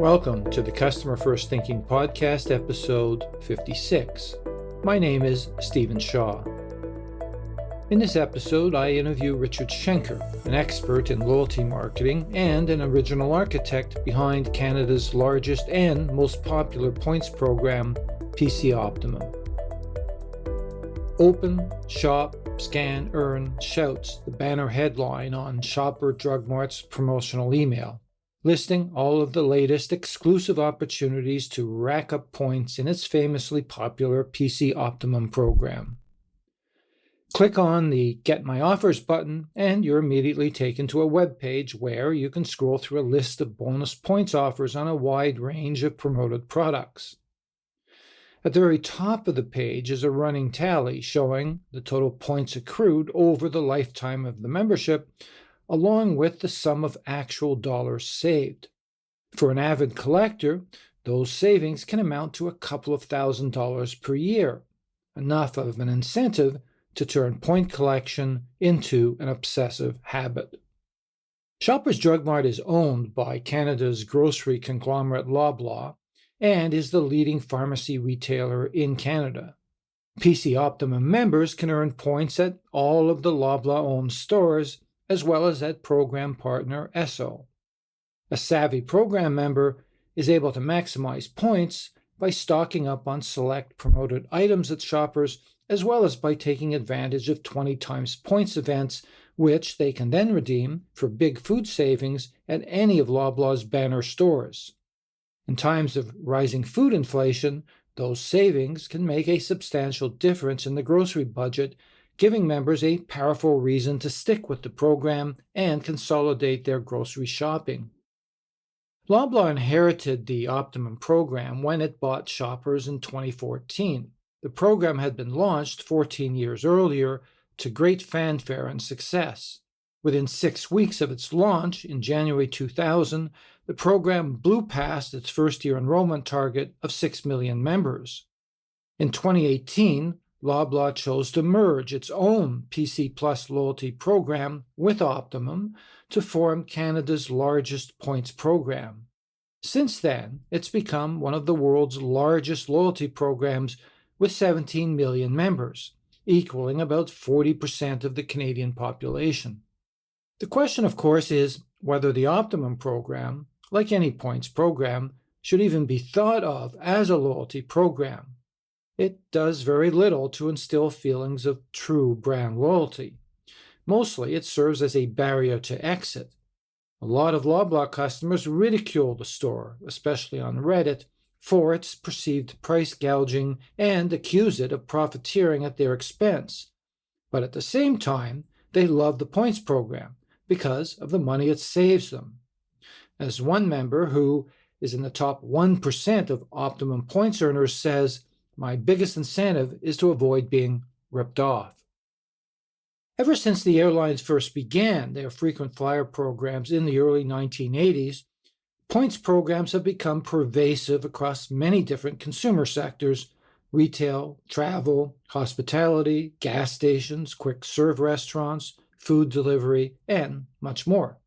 Welcome to the Customer First Thinking Podcast, episode 56. My name is Stephen Shaw. In this episode, I interview Richard Schenker, an expert in loyalty marketing and an original architect behind Canada's largest and most popular points program, PC Optimum. Open, shop, scan, earn, shouts the banner headline on Shopper Drug Mart's promotional email, listing all of the latest exclusive opportunities to rack up points in its famously popular PC Optimum program. Click on the Get My Offers button and you're immediately taken to a web page where you can scroll through a list of bonus points offers on a wide range of promoted products. At the very top of the page is a running tally showing the total points accrued over the lifetime of the membership, along with the sum of actual dollars saved. For an avid collector, those savings can amount to a couple of $1,000s per year, enough of an incentive to turn point collection into an obsessive habit. Shoppers Drug Mart is owned by Canada's grocery conglomerate Loblaw and is the leading pharmacy retailer in Canada. PC Optimum members can earn points at all of the Loblaw-owned stores, as well as at program partner Esso. A savvy program member is able to maximize points by stocking up on select promoted items at Shoppers, as well as by taking advantage of 20 times points events, which they can then redeem for big food savings at any of Loblaw's banner stores. In times of rising food inflation, those savings can make a substantial difference in the grocery budget, giving members a powerful reason to stick with the program and consolidate their grocery shopping. Loblaw inherited the Optimum program when it bought Shoppers in 2014. The program had been launched 14 years earlier to great fanfare and success. Within 6 weeks of its launch in January 2000, the program blew past its first-year enrollment target of 6 million members. In 2018, Loblaw chose to merge its own PC Plus loyalty program with Optimum to form Canada's largest points program. Since then, it's become one of the world's largest loyalty programs with 17 million members, equaling about 40% of the Canadian population. The question, of course, is whether the Optimum program, like any points program, should even be thought of as a loyalty program. It does very little to instill feelings of true brand loyalty. Mostly, it serves as a barrier to exit. A lot of Loblaw customers ridicule the store, especially on Reddit, for its perceived price gouging and accuse it of profiteering at their expense. But at the same time, they love the points program because of the money it saves them. As one member who is in the top 1% of Optimum points earners says, "My biggest incentive is to avoid being ripped off." Ever since the airlines first began their frequent flyer programs in the early 1980s, points programs have become pervasive across many different consumer sectors: retail, travel, hospitality, gas stations, quick-serve restaurants, food delivery, and much more.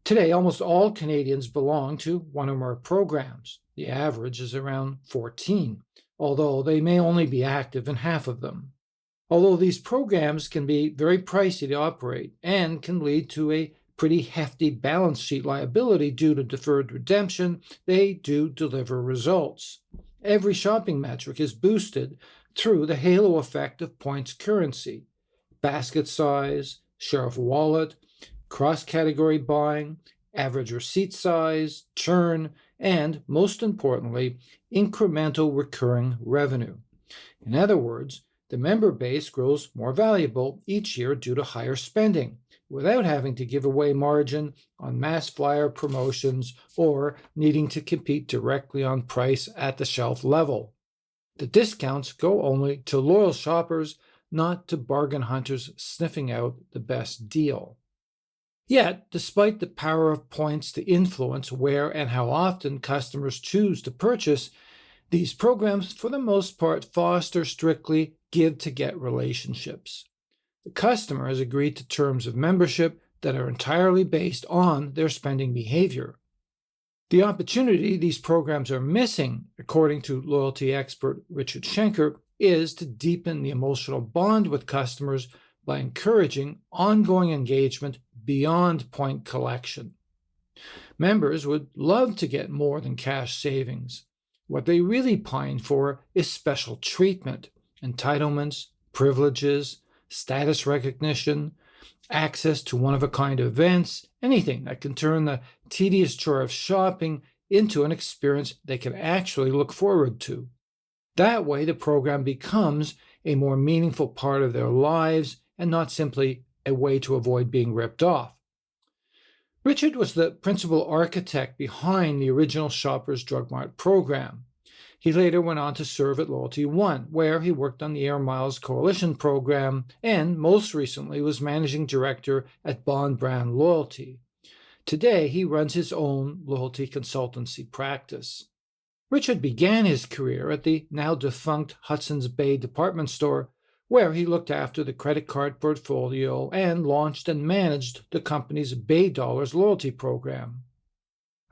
Today, almost all Canadians belong to one or more programs. The average is around 14, although they may only be active in half of them. Although these programs can be very pricey to operate and can lead to a pretty hefty balance sheet liability due to deferred redemption, they do deliver results. Every shopping metric is boosted through the halo effect of points currency: basket size, share of wallet, cross-category buying, average receipt size, churn, and, most importantly, incremental recurring revenue. In other words, the member base grows more valuable each year due to higher spending, without having to give away margin on mass flyer promotions or needing to compete directly on price at the shelf level. The discounts go only to loyal shoppers, not to bargain hunters sniffing out the best deal. Yet, despite the power of points to influence where and how often customers choose to purchase, these programs, for the most part, foster strictly give-to-get relationships. The customer has agreed to terms of membership that are entirely based on their spending behavior. The opportunity these programs are missing, according to loyalty expert Richard Schenker, is to deepen the emotional bond with customers by encouraging ongoing engagement beyond point collection. Members would love to get more than cash savings. What they really pine for is special treatment, entitlements, privileges, status recognition, access to one-of-a-kind events, anything that can turn the tedious chore of shopping into an experience they can actually look forward to. That way, the program becomes a more meaningful part of their lives and not simply a way to avoid being ripped off. Richard was the principal architect behind the original Shoppers Drug Mart program. He later went on to serve at Loyalty One, where he worked on the Air Miles Coalition program and most recently was managing director at Bond Brand Loyalty. Today, he runs his own loyalty consultancy practice. Richard began his career at the now defunct Hudson's Bay department store, where he looked after the credit card portfolio and launched and managed the company's Bay Dollars loyalty program.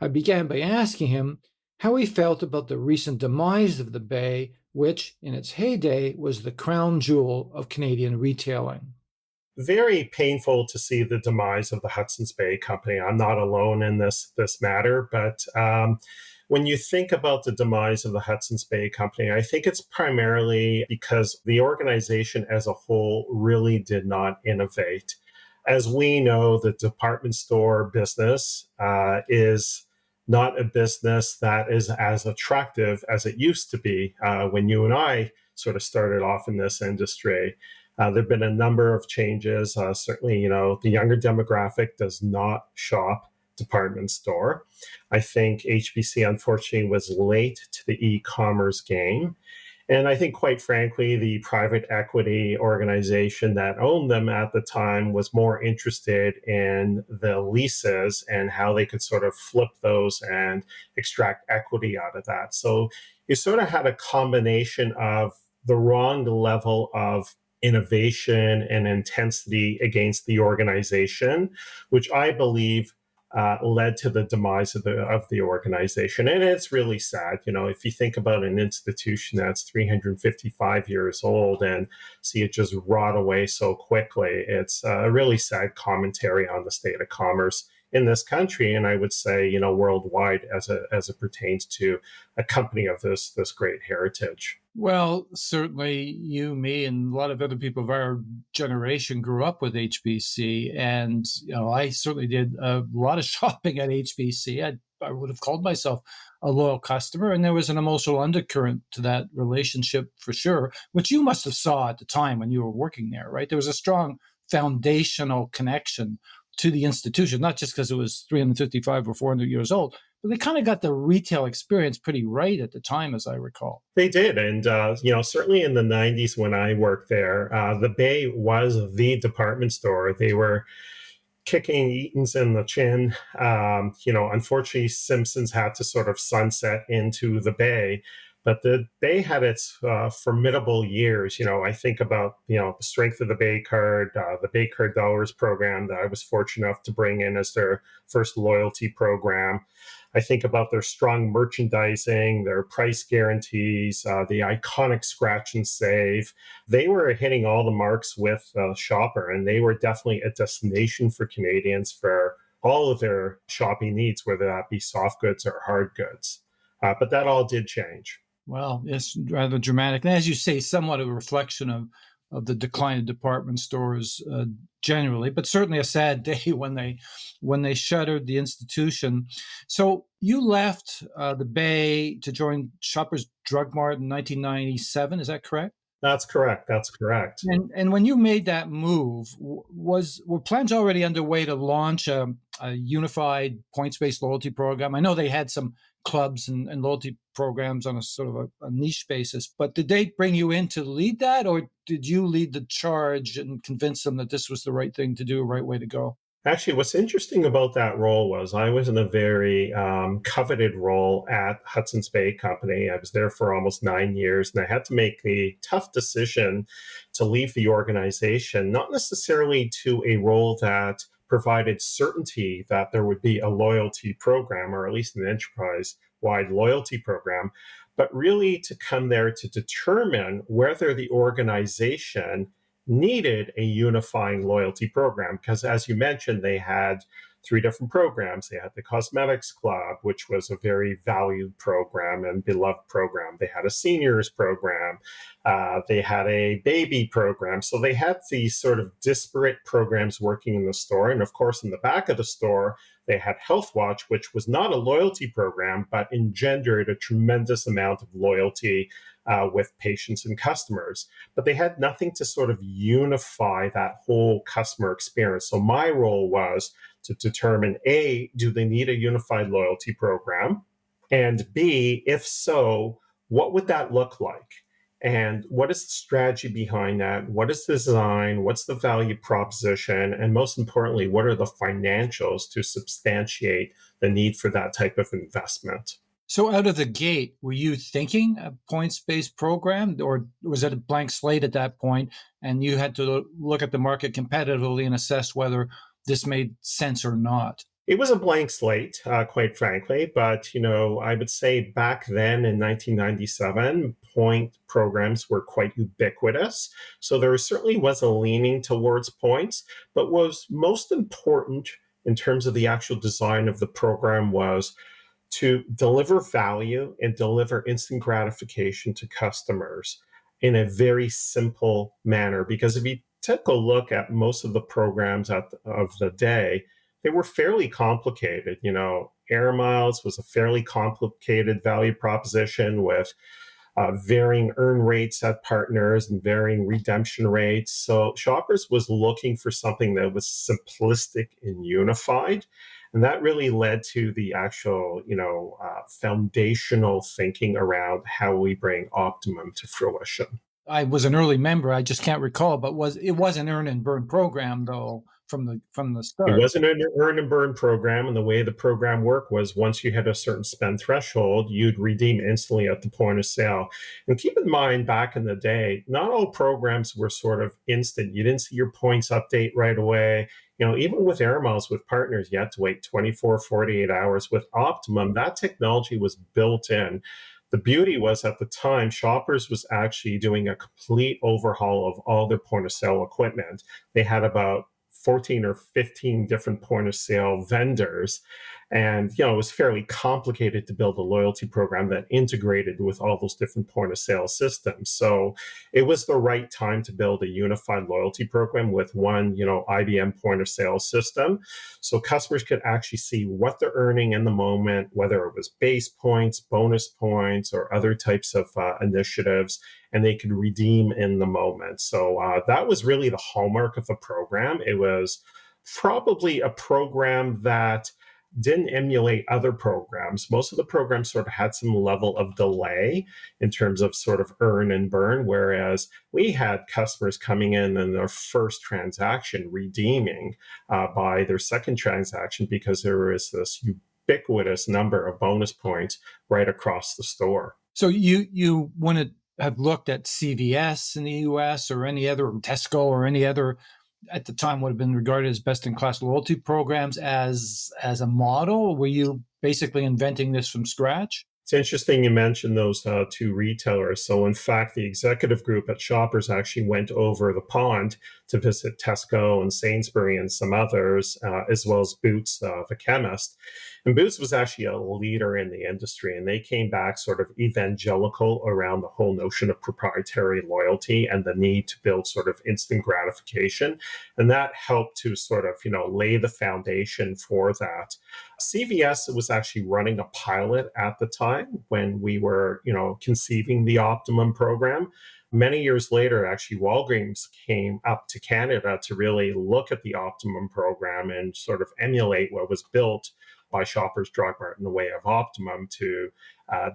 I began by asking him how he felt about the recent demise of the Bay, which, in its heyday, was the crown jewel of Canadian retailing. Very painful to see the demise of the Hudson's Bay Company. I'm not alone in this matter, but when you think about the demise of the Hudson's Bay Company, I think it's primarily because the organization as a whole really did not innovate. As we know, the department store business is not a business that is as attractive as it used to be when you and I sort of started off in this industry. There have been a number of changes. Certainly, the younger demographic does not shop department store. I think HBC, unfortunately, was late to the e-commerce game. And I think, quite frankly, the private equity organization that owned them at the time was more interested in the leases and how they could sort of flip those and extract equity out of that. So you sort of had a combination of the wrong level of innovation and intensity against the organization, which I believe led to the demise of the organization. And it's really sad. If you think about an institution that's 355 years old and see it just rot away so quickly, it's a really sad commentary on the state of commerce in this country, and I would say, worldwide as it pertains to a company of this great heritage. Well, certainly you, me, and a lot of other people of our generation grew up with HBC, and I certainly did a lot of shopping at HBC. I would have called myself a loyal customer, and there was an emotional undercurrent to that relationship for sure, which you must have saw at the time when you were working there, right? There was a strong foundational connection to the institution, not just because it was 355 or 400 years old, but they kind of got the retail experience pretty right at the time, as I recall. They did. And, certainly in the 90s when I worked there, the Bay was the department store. They were kicking Eaton's in the chin. Unfortunately, Simpsons had to sort of sunset into the Bay. But the Bay had its formidable years. I think about, the strength of the Bay card, the Bay Card Dollars program that I was fortunate enough to bring in as their first loyalty program. I think about their strong merchandising, their price guarantees, the iconic scratch and save. They were hitting all the marks with Shopper, and they were definitely a destination for Canadians for all of their shopping needs, whether that be soft goods or hard goods. But that all did change. Well, it's rather dramatic. And as you say, somewhat of a reflection of the decline of department stores generally, but certainly a sad day when they shuttered the institution. So you left the Bay to join Shoppers Drug Mart in 1997. Is that correct? That's correct. And when you made that move, were plans already underway to launch a unified points-based loyalty program? I know they had some clubs and loyalty programs on a sort of a niche basis, but did they bring you in to lead that, or did you lead the charge and convince them that this was the right thing to do, right way to go? Actually, what's interesting about that role was I was in a very coveted role at Hudson's Bay Company. I was there for almost 9 years, and I had to make the tough decision to leave the organization, not necessarily to a role that provided certainty that there would be a loyalty program, or at least an enterprise wide loyalty program, but really to come there to determine whether the organization needed a unifying loyalty program. Because as you mentioned, they had three different programs. They had the Cosmetics Club, which was a very valued program and beloved program. They had a seniors program. They had a baby program. So they had these sort of disparate programs working in the store. And of course, in the back of the store, they had Health Watch, which was not a loyalty program, but engendered a tremendous amount of loyalty with patients and customers. But they had nothing to sort of unify that whole customer experience. So my role was to determine A, do they need a unified loyalty program? And B, if so, what would that look like? And what is the strategy behind that? What is the design? What's the value proposition? And most importantly, what are the financials to substantiate the need for that type of investment? So out of the gate, were you thinking a points-based program, or was it a blank slate at that point, and you had to look at the market competitively and assess whether this made sense or not? It was a blank slate, quite frankly. But, I would say back then in 1997, point programs were quite ubiquitous. So there certainly was a leaning towards points. But what was most important in terms of the actual design of the program was to deliver value and deliver instant gratification to customers in a very simple manner. Because if you took a look at most of the programs of the day, they were fairly complicated. Air miles was a fairly complicated value proposition with varying earn rates at partners and varying redemption rates. So Shoppers was looking for something that was simplistic and unified. And that really led to the actual, foundational thinking around how we bring Optimum to fruition. I was an early member. I just can't recall, but it was an earn and burn program though from the It start. wasn't an earn and burn program. And the way the program worked was once you hit a certain spend threshold, you'd redeem instantly at the point of sale. And keep in mind, back in the day, not all programs were sort of instant. You didn't see your points update right away. Even with air miles with partners, you had to wait 24, 48 hours. With Optimum, that technology was built in. The beauty was at the time, Shoppers was actually doing a complete overhaul of all their point of sale equipment. They had about 14 or 15 different point of sale vendors. And, it was fairly complicated to build a loyalty program that integrated with all those different point of sale systems. So it was the right time to build a unified loyalty program with one, IBM point of sale system. So customers could actually see what they're earning in the moment, whether it was base points, bonus points, or other types of initiatives, and they could redeem in the moment. So that was really the hallmark of the program. It was probably a program that didn't emulate other programs. Most of the programs sort of had some level of delay in terms of sort of earn and burn, whereas we had customers coming in their first transaction redeeming by their second transaction because there was this ubiquitous number of bonus points right across the store. So you wouldn't have looked at CVS in the US or any other, Tesco or any other at the time would have been regarded as best-in-class loyalty programs as a model? Were you basically inventing this from scratch? It's interesting you mentioned those two retailers. So, in fact, the executive group at Shoppers actually went over the pond to visit Tesco and Sainsbury and some others, as well as Boots, the chemist. And Boots was actually a leader in the industry, and they came back sort of evangelical around the whole notion of proprietary loyalty and the need to build sort of instant gratification. And that helped to sort of, lay the foundation for that. CVS was actually running a pilot at the time when we were, conceiving the Optimum program. Many years later, actually, Walgreens came up to Canada to really look at the Optimum program and sort of emulate what was built by Shoppers Drug Mart in the way of Optimum to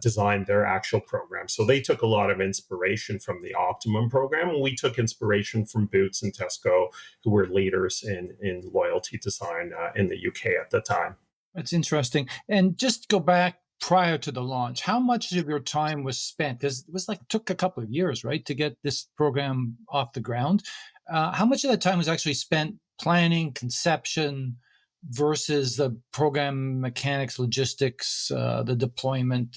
design their actual program. So they took a lot of inspiration from the Optimum program, and we took inspiration from Boots and Tesco, who were leaders in loyalty design in the UK at the time. That's interesting. And just go back prior to the launch, how much of your time was spent? Because it was took a couple of years, right, to get this program off the ground. How much of that time was actually spent planning, conception, versus the program mechanics, logistics, the deployment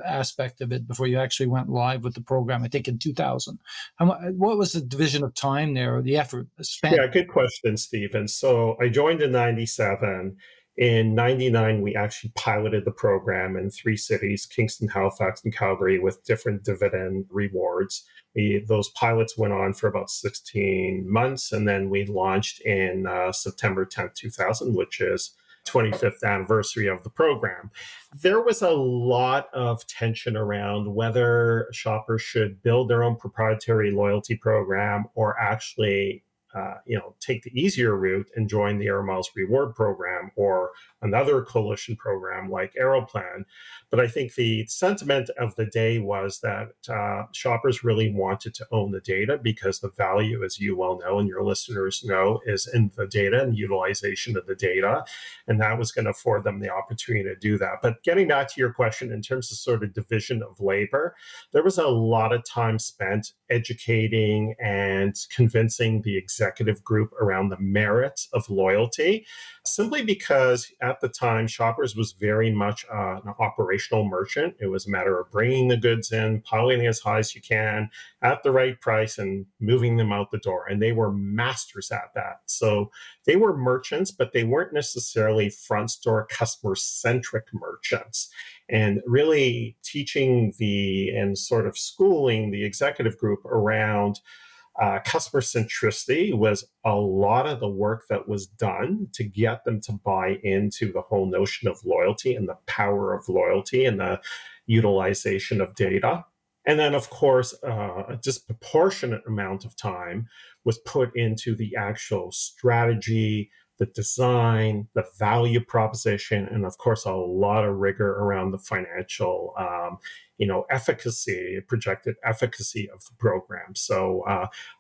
aspect of it before you actually went live with the program, I think in 2000? What was the division of time there, or the effort spent? Yeah, good question, Stephen. So I joined in 97. In 99, we actually piloted the program in three cities, Kingston, Halifax, and Calgary, with different dividend rewards. Those pilots went on for about 16 months, and then we launched in September 10th, 2000, which is 25th anniversary of the program. There was a lot of tension around whether shoppers should build their own proprietary loyalty program or actually take the easier route and join the Air Miles reward program or another coalition program like Aeroplan. But I think the sentiment of the day was that shoppers really wanted to own the data because the value, as you well know and your listeners know, is in the data and utilization of the data. And that was going to afford them the opportunity to do that. But getting back to your question, in terms of sort of division of labor, there was a lot of time spent educating and convincing the executive group around the merits of loyalty, simply because at the time, Shoppers was very much an operational merchant. It was a matter of bringing the goods in, piling as high as you can at the right price and moving them out the door. And they were masters at that. So they were merchants, but they weren't necessarily front store customer centric merchants. And really teaching and sort of schooling the executive group around customer centricity was a lot of the work that was done to get them to buy into the whole notion of loyalty and the power of loyalty and the utilization of data. And then, of course, a disproportionate amount of time was put into the actual strategy, the design, the value proposition, and of course, a lot of rigor around the financial, efficacy, projected efficacy of the program. So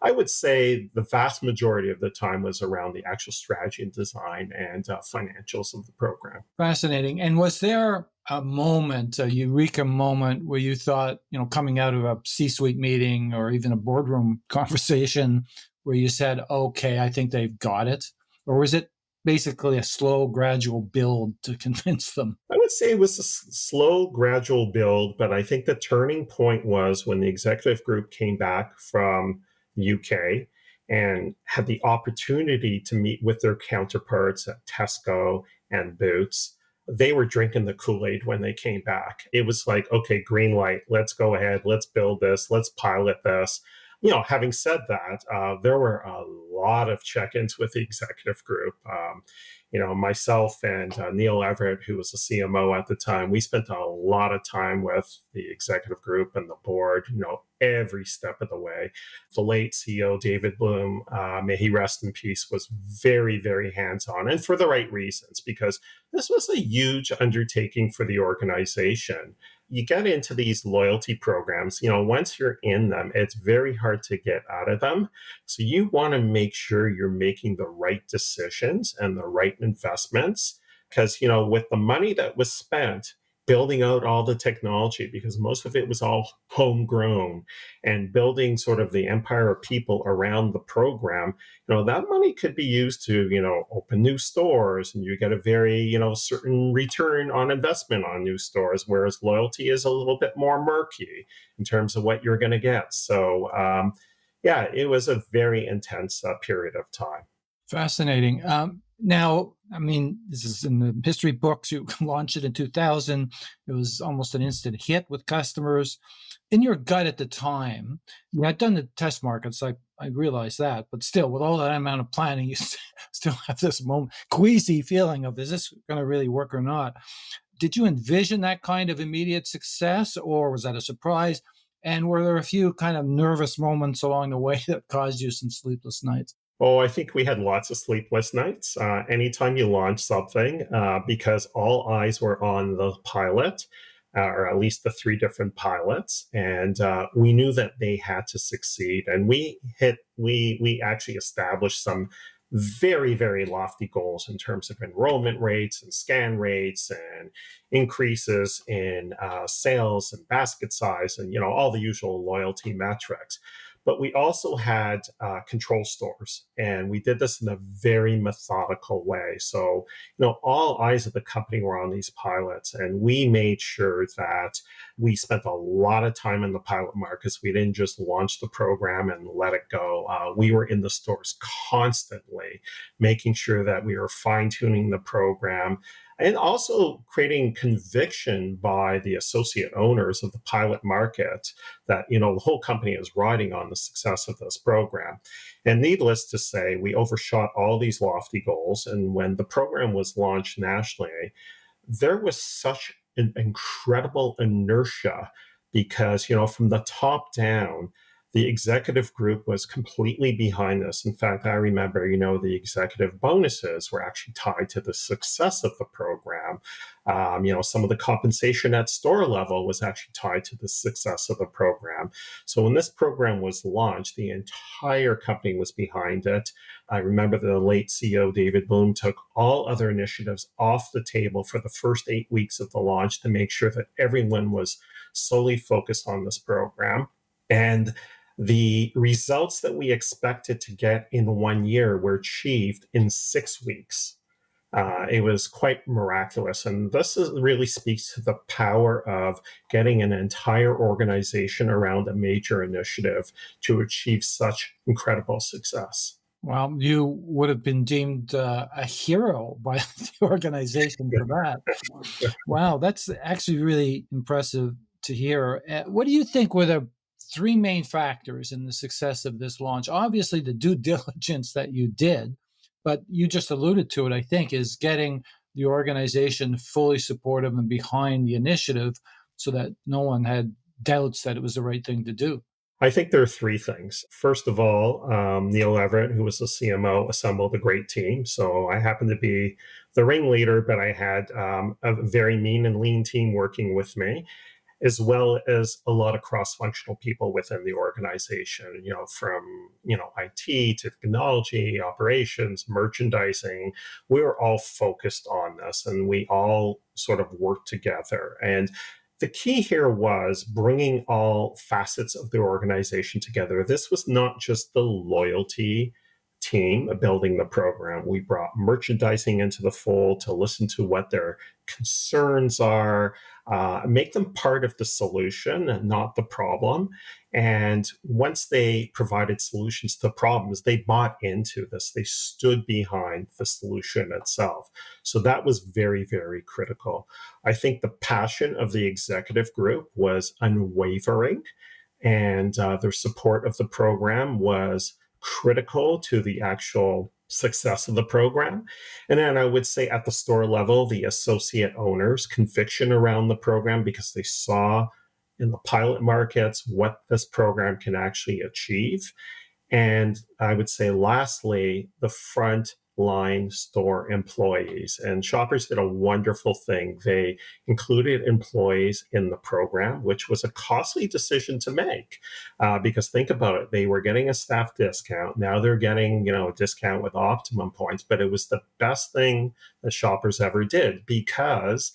I would say the vast majority of the time was around the actual strategy and design and financials of the program. Fascinating. And was there a moment, a eureka moment, where you thought, coming out of a C-suite meeting or even a boardroom conversation, where you said, okay, I think they've got it? Or was it basically a slow, gradual build to convince them? I would say it was a slow, gradual build, but I think the turning point was when the executive group came back from the UK and had the opportunity to meet with their counterparts at Tesco and Boots. They were drinking the Kool-Aid when they came back. It was like, okay, green light, let's go ahead, let's build this, let's pilot this. Having said that, there were a lot of check-ins with the executive group. Myself and Neil Everett, who was the CMO at the time, we spent a lot of time with the executive group and the board, every step of the way. The late CEO, David Bloom, may he rest in peace, was very, very hands-on, and for the right reasons, because this was a huge undertaking for the organization. You get into these loyalty programs, once you're in them, it's very hard to get out of them. So you want to make sure you're making the right decisions and the right investments. Because, with the money that was spent building out all the technology, because most of it was all homegrown, and building sort of the empire of people around the program, that money could be used to, open new stores, and you get a very, certain return on investment on new stores, whereas loyalty is a little bit more murky in terms of what you're going to get. So, it was a very intense period of time. Fascinating. Now, this is in the history books. You launched it in 2000. It was almost an instant hit with customers. In your gut at the time, you had done the test markets. I realize that, but still, with all that amount of planning, you still have this queasy feeling of, is this going to really work or not? Did you envision that kind of immediate success, or was that a surprise? And were there a few kind of nervous moments along the way that caused you some sleepless nights? Oh, I think we had lots of sleepless nights anytime you launch something, because all eyes were on the pilot, or at least the three different pilots, and we knew that they had to succeed. And we actually established some very, very lofty goals in terms of enrollment rates and scan rates and increases in sales and basket size and all the usual loyalty metrics. But we also had control stores, and we did this in a very methodical way. So, all eyes of the company were on these pilots, and we made sure that we spent a lot of time in the pilot markets. We didn't just launch the program and let it go. We were in the stores constantly, making sure that we were fine tuning the program and also creating conviction by the associate owners of the pilot market that the whole company is riding on the success of this program. And needless to say, we overshot all these lofty goals. And when the program was launched nationally, there was such an incredible inertia because, from the top down, the executive group was completely behind this. In fact, I remember, the executive bonuses were actually tied to the success of the program. Some of the compensation at store level was actually tied to the success of the program. So when this program was launched, the entire company was behind it. I remember the late CEO, David Bloom, took all other initiatives off the table for the first 8 weeks of the launch to make sure that everyone was solely focused on this program. And the results that we expected to get in 1 year were achieved in 6 weeks. It was quite miraculous. And really speaks to the power of getting an entire organization around a major initiative to achieve such incredible success. Well, you would have been deemed a hero by the organization for that. Wow, that's actually really impressive to hear. What do you think were the three main factors in the success of this launch? Obviously, the due diligence that you did, but you just alluded to it, I think, is getting the organization fully supportive and behind the initiative so that no one had doubts that it was the right thing to do. I think there are three things. First of all, Neil Everett, who was the CMO, assembled a great team. So I happened to be the ringleader, but I had a very mean and lean team working with me, as well as a lot of cross-functional people within the organization, from, IT to technology, operations, merchandising. We were all focused on this and we all sort of worked together. And the key here was bringing all facets of the organization together. This was not just the loyalty team building the program. We brought merchandising into the fold to listen to what their concerns are, make them part of the solution and not the problem. And once they provided solutions to problems, they bought into this. They stood behind the solution itself. So that was very, very critical. I think the passion of the executive group was unwavering, and their support of the program was critical to the actual success of the program. And then I would say at the store level, the associate owners' conviction around the program because they saw in the pilot markets what this program can actually achieve. And I would say, lastly, the front line store employees. And Shoppers did a wonderful thing. They included employees in the program, which was a costly decision to make because think about it. They were getting a staff discount. Now they're getting, a discount with optimum points. But it was the best thing that Shoppers ever did because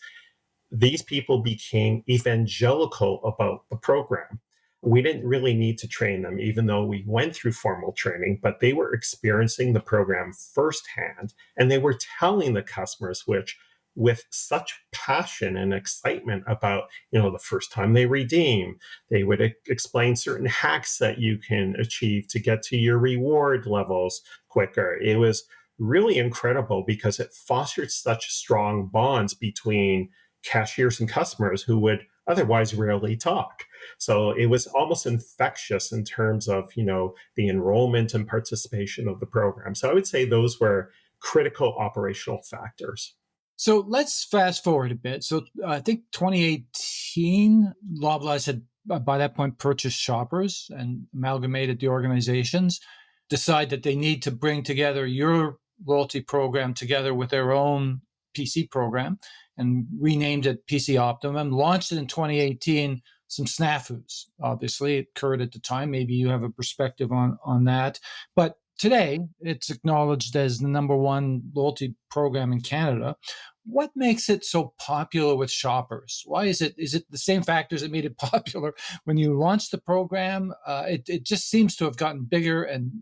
these people became evangelical about the program. We didn't really need to train them, even though we went through formal training, but they were experiencing the program firsthand and they were telling the customers, which with such passion and excitement about, the first time they redeem, they would explain certain hacks that you can achieve to get to your reward levels quicker. It was really incredible because it fostered such strong bonds between cashiers and customers who would otherwise rarely talk. So it was almost infectious in terms of, the enrollment and participation of the program. So I would say those were critical operational factors. So let's fast forward a bit. So I think 2018, Loblaws had by that point purchased Shoppers and amalgamated the organizations, decide that they need to bring together your loyalty program together with their own PC program and renamed it PC Optimum, launched it in 2018. Some snafus, obviously, it occurred at the time. Maybe you have a perspective on that. But today, it's acknowledged as the number one loyalty program in Canada. What makes it so popular with shoppers? Why is it? Is it the same factors that made it popular when you launched the program? It just seems to have gotten bigger and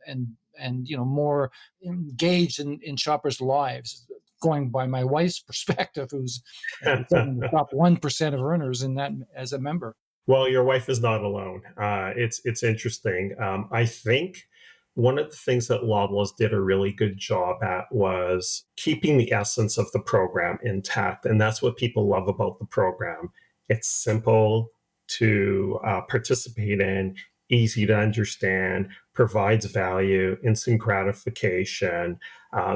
more engaged in shoppers' lives. Going by my wife's perspective, who's, as I said, in the top 1% of earners in that as a member. Well, your wife is not alone. It's interesting. I think one of the things that Loblaws did a really good job at was keeping the essence of the program intact, and that's what people love about the program. It's simple to participate in, easy to understand, provides value, instant gratification.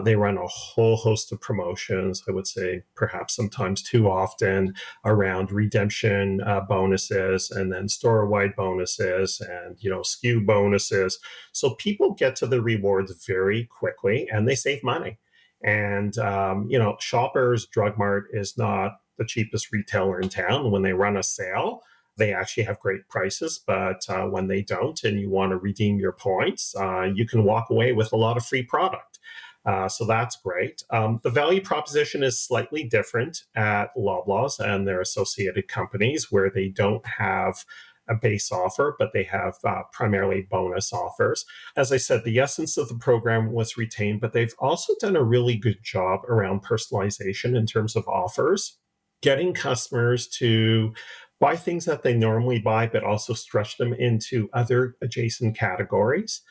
They run a whole host of promotions. I would say perhaps sometimes too often around redemption bonuses and then store-wide bonuses and SKU bonuses. So people get to the rewards very quickly and they save money. And Shoppers Drug Mart is not the cheapest retailer in town. When they run a sale, they actually have great prices, but when they don't and you want to redeem your points, you can walk away with a lot of free product. So that's great. The value proposition is slightly different at Loblaws and their associated companies, where they don't have a base offer, but they have primarily bonus offers. As I said, the essence of the program was retained, but they've also done a really good job around personalization in terms of offers, getting customers to buy things that they normally buy, but also stretch them into other adjacent categories.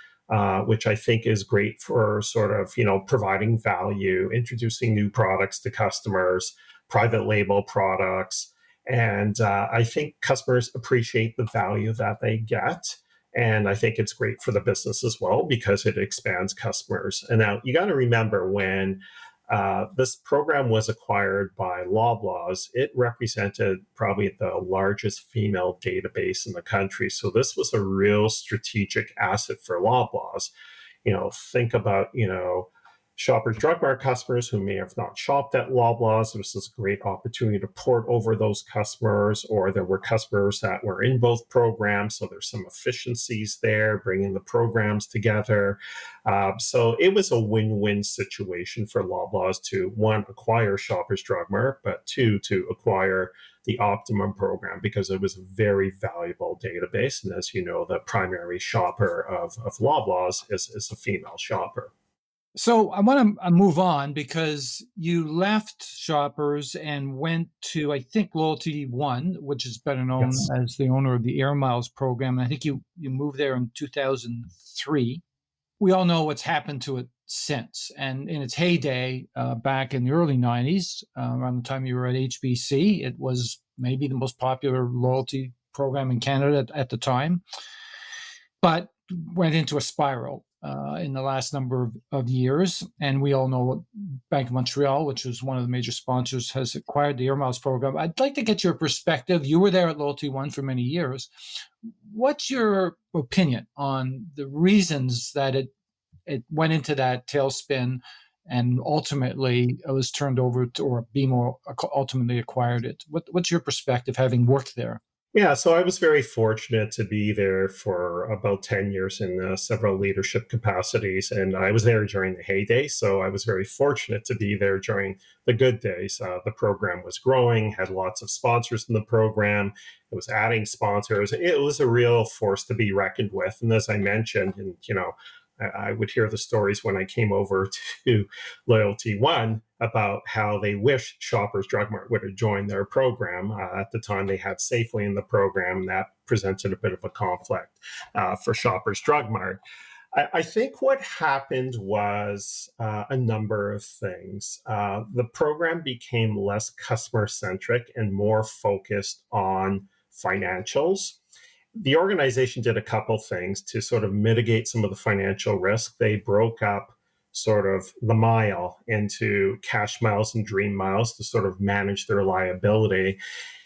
Which I think is great for sort of, providing value, introducing new products to customers, private label products. And I think customers appreciate the value that they get. And I think it's great for the business as well because it expands customers. And now you got to remember when this program was acquired by Loblaws, it represented probably the largest female database in the country. So this was a real strategic asset for Loblaws. Think about, Shoppers Drug Mart customers who may have not shopped at Loblaws. This is a great opportunity to port over those customers, or there were customers that were in both programs. So there's some efficiencies there, bringing the programs together. So it was a win-win situation for Loblaws to, one, acquire Shoppers Drug Mart, but two, to acquire the Optimum program because it was a very valuable database. And as you know, the primary shopper of Loblaws is a female shopper. So I want to move on because you left Shoppers and went to, I think, Loyalty One, which is better known Yes. as the owner of the Air Miles program. And I think you moved there in 2003. We all know what's happened to it since. And in its heyday, back in the early 90s, around the time you were at HBC, it was maybe the most popular loyalty program in Canada at the time, but went into a spiral in the last number of years. And we all know Bank of Montreal, which was one of the major sponsors, has acquired the Air Miles program. I'd like to get your perspective. You were there at Loyalty One for many years. What's your opinion on the reasons that it went into that tailspin and ultimately it was turned over to, or BMO ultimately acquired it? What's your perspective having worked there? Yeah, so I was very fortunate to be there for about 10 years in several leadership capacities. And I was there during the heyday. So I was very fortunate to be there during the good days. The program was growing, had lots of sponsors in the program. It was adding sponsors. It was a real force to be reckoned with. And as I mentioned, and I would hear the stories when I came over to Loyalty One about how they wished Shoppers Drug Mart would have joined their program. At the time, they had Safeway in the program, and that presented a bit of a conflict for Shoppers Drug Mart. I think what happened was a number of things. The program became less customer centric and more focused on financials. The organization did a couple things to sort of mitigate some of the financial risk. They broke up sort of the mile into cash miles and dream miles to sort of manage their liability.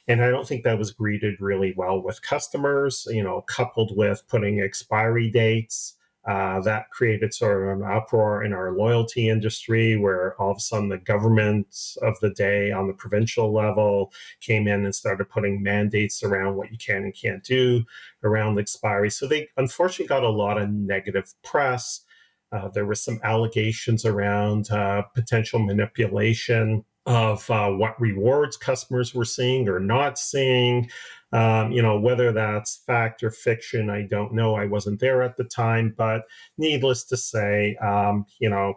And I don't think that was greeted really well with customers, coupled with putting expiry dates. That created sort of an uproar in our loyalty industry where all of a sudden the government of the day on the provincial level came in and started putting mandates around what you can and can't do around expiry. So they unfortunately got a lot of negative press. There were some allegations around potential manipulation of what rewards customers were seeing or not seeing. Whether that's fact or fiction, I don't know. I wasn't there at the time, but needless to say,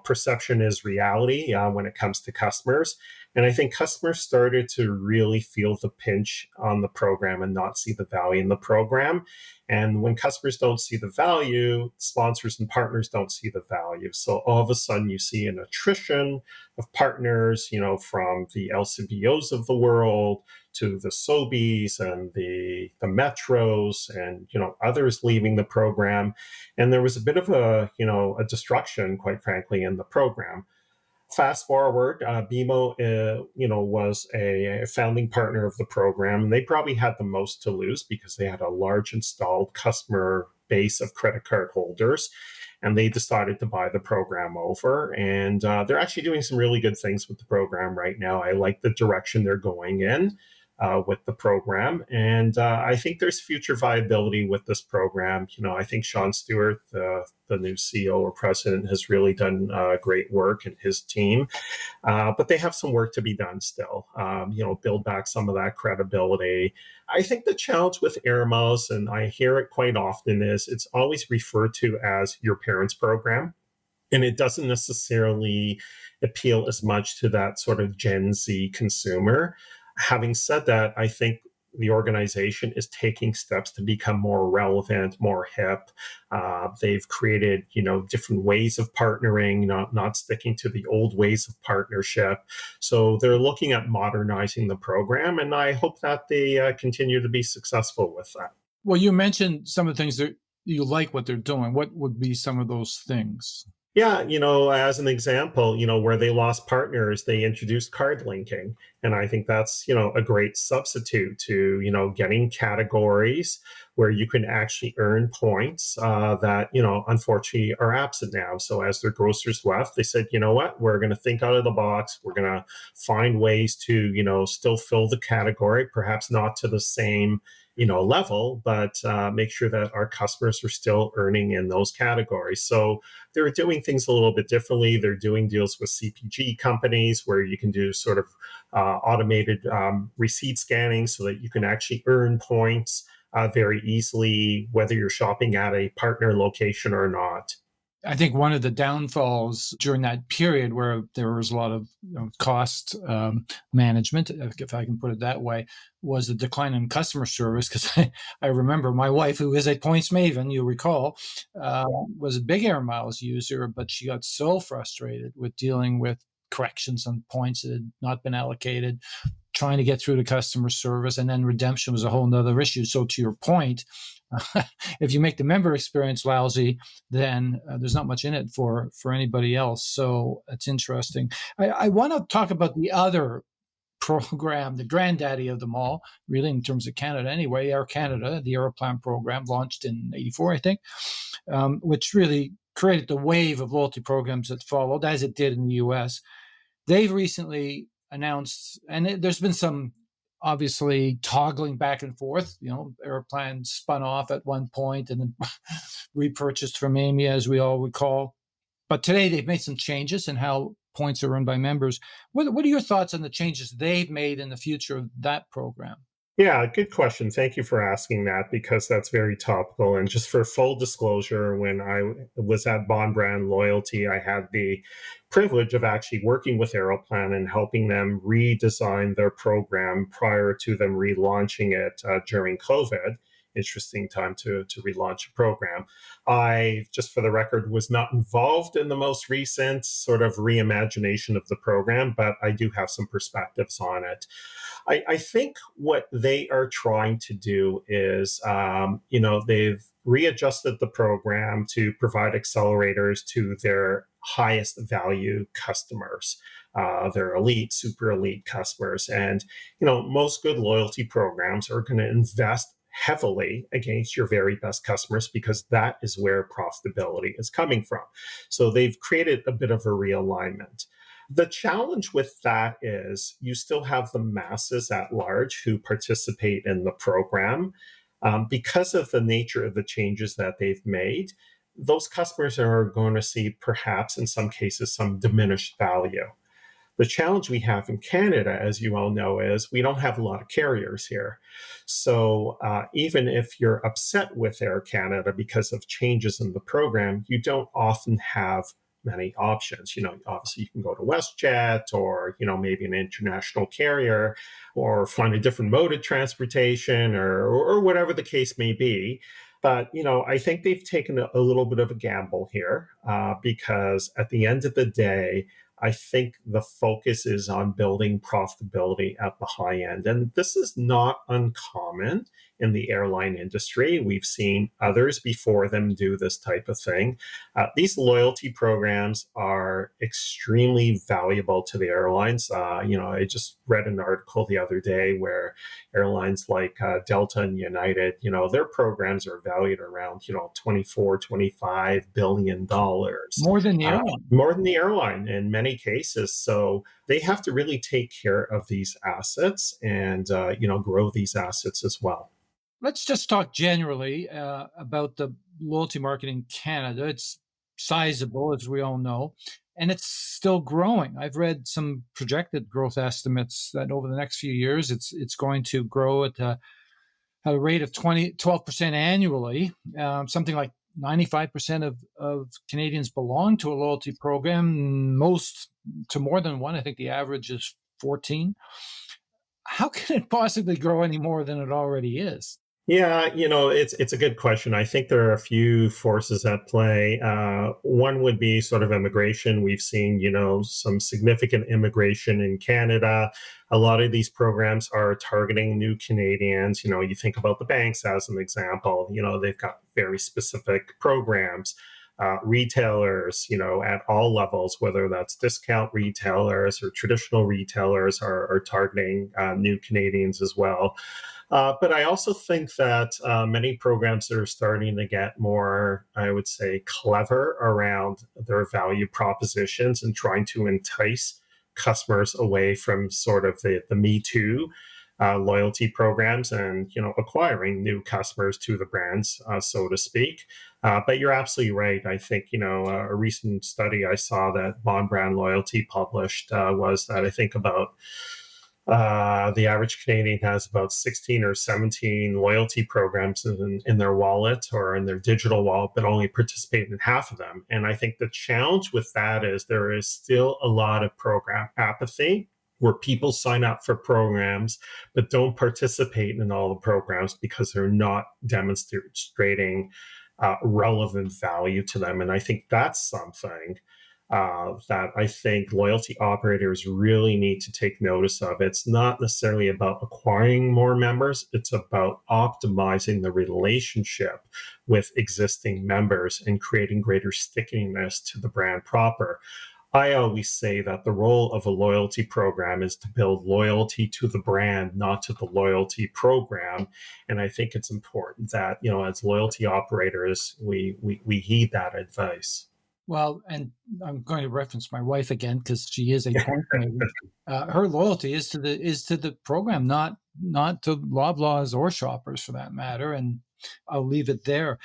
perception is reality when it comes to customers. And I think customers started to really feel the pinch on the program and not see the value in the program. And when customers don't see the value, sponsors and partners don't see the value. So all of a sudden, you see an attrition of partners, from the LCBOs of the world to the Sobeys and the Metros and, others leaving the program. And there was a bit of a destruction, quite frankly, in the program. Fast forward, BMO, was a founding partner of the program. They probably had the most to lose because they had a large installed customer base of credit card holders, and they decided to buy the program over. And they're actually doing some really good things with the program right now. I like the direction they're going in with the program. And I think there's future viability with this program. I think Sean Stewart, the new CEO or president, has really done great work, and his team. But they have some work to be done still, build back some of that credibility. I think the challenge with air miles, and I hear it quite often, is it's always referred to as your parents' program. And it doesn't necessarily appeal as much to that sort of Gen Z consumer. Having said that, I think the organization is taking steps to become more relevant, more hip. They've created, different ways of partnering, not sticking to the old ways of partnership. So they're looking at modernizing the program, and I hope that they continue to be successful with that. Well, you mentioned some of the things that you like what they're doing. What would be some of those things? Yeah, as an example, where they lost partners, they introduced card linking. And I think that's, a great substitute to, getting categories where you can actually earn points that, unfortunately are absent now. So as their grocers left, they said, you know what, we're going to think out of the box. We're going to find ways to, still fill the category, perhaps not to the same level, but make sure that our customers are still earning in those categories. So they're doing things a little bit differently. They're doing deals with CPG companies where you can do sort of automated receipt scanning so that you can actually earn points very easily, whether you're shopping at a partner location or not. I think one of the downfalls during that period where there was a lot of cost management, if I can put it that way, was the decline in customer service. Because I remember my wife, who is a points maven, you recall, was a big air miles user, but she got so frustrated with dealing with corrections on points that had not been allocated, trying to get through to customer service, and then redemption was a whole nother issue. So to your point, if you make the member experience lousy, then there's not much in it for anybody else. So it's interesting. I want to talk about the other program, the granddaddy of them all, really, in terms of Canada anyway, Air Canada, the Aeroplan program, launched in '84, I think, which really created the wave of loyalty programs that followed, as it did in the US. They've recently announced, and there's been some obviously toggling back and forth. Aeroplan spun off at one point and then repurchased from Amy, as we all recall. But today they've made some changes in how points are earned by members. What are your thoughts on the changes they've made in the future of that program? Yeah, good question. Thank you for asking that because that's very topical. And just for full disclosure, when I was at Bond Brand Loyalty, I had the privilege of actually working with Aeroplan and helping them redesign their program prior to them relaunching it during COVID. Interesting time to relaunch a program. I, just for the record, was not involved in the most recent sort of reimagination of the program, but I do have some perspectives on it. I think what they are trying to do is, they've readjusted the program to provide accelerators to their highest value customers, their elite, super elite customers. And, most good loyalty programs are going to invest heavily against your very best customers because that is where profitability is coming from. So they've created a bit of a realignment. The challenge with that is you still have the masses at large who participate in the program. Because of the nature of the changes that they've made, those customers are going to see perhaps in some cases some diminished value. The challenge we have in Canada, as you all know, is we don't have a lot of carriers here. So even if you're upset with Air Canada because of changes in the program, you don't often have many options. Obviously you can go to WestJet or, maybe an international carrier or find a different mode of transportation or whatever the case may be. But, I think they've taken a little bit of a gamble here because at the end of the day, I think the focus is on building profitability at the high end. And this is not uncommon in the airline industry. We've seen others before them do this type of thing. These loyalty programs are extremely valuable to the airlines. I just read an article the other day where airlines like Delta and United, their programs are valued around, 24, $25 billion. More than the airline. More than the airline in many cases. So they have to really take care of these assets and, grow these assets as well. Let's just talk generally about the loyalty market in Canada. It's sizable, as we all know, and it's still growing. I've read some projected growth estimates that over the next few years, it's going to grow at a rate of 12% annually. Something like 95% of Canadians belong to a loyalty program, most to more than one. I think the average is 14. How can it possibly grow any more than it already is? Yeah, it's a good question. I think there are a few forces at play. One would be sort of immigration. We've seen, some significant immigration in Canada. A lot of these programs are targeting new Canadians. You think about the banks as an example. They've got very specific programs. Retailers, at all levels, whether that's discount retailers or traditional retailers, are targeting new Canadians as well. But I also think that many programs are starting to get more, I would say, clever around their value propositions and trying to entice customers away from sort of the Me Too loyalty programs and, acquiring new customers to the brands, so to speak. But you're absolutely right. I think, a recent study I saw that Bond Brand Loyalty published was that I think about the average Canadian has about 16 or 17 loyalty programs in their wallet or in their digital wallet, but only participate in half of them. And I think the challenge with that is there is still a lot of program apathy where people sign up for programs but don't participate in all the programs because they're not demonstrating relevant value to them. And I think that's something that I think loyalty operators really need to take notice of. It's not necessarily about acquiring more members, it's about optimizing the relationship with existing members and creating greater stickiness to the brand proper. I always say that the role of a loyalty program is to build loyalty to the brand, not to the loyalty program. And I think it's important that, as loyalty operators, we heed that advice. Well, and I'm going to reference my wife again because she is a point maker. Her loyalty is to the program, not to Loblaws or Shoppers for that matter. And I'll leave it there.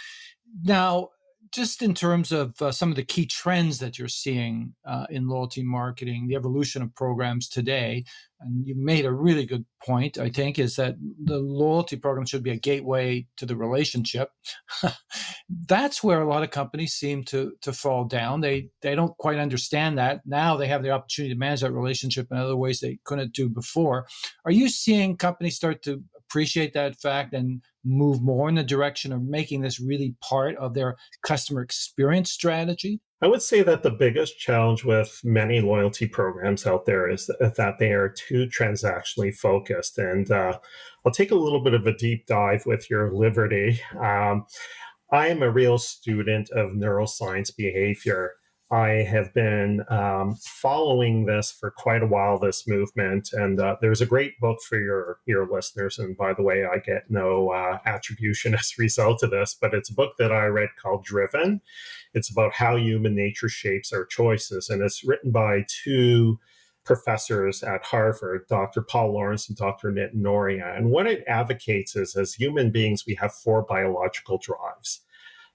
Now, just in terms of some of the key trends that you're seeing in loyalty marketing, the evolution of programs today, and you made a really good point, I think, is that the loyalty program should be a gateway to the relationship. That's where a lot of companies seem to fall down. They don't quite understand that. Now they have the opportunity to manage that relationship in other ways they couldn't do before. Are you seeing companies start to appreciate that fact and move more in the direction of making this really part of their customer experience strategy? I would say that the biggest challenge with many loyalty programs out there is that they are too transactionally focused. And I'll take a little bit of a deep dive with your liberty. I am a real student of neuroscience behavior. I have been following this for quite a while, this movement, and there's a great book for your listeners. And by the way, I get no attribution as a result of this, but it's a book that I read called Driven. It's about how human nature shapes our choices, and it's written by two professors at Harvard, Dr. Paul Lawrence and Dr. Nitin Noria. And what it advocates is, as human beings, we have four biological drives: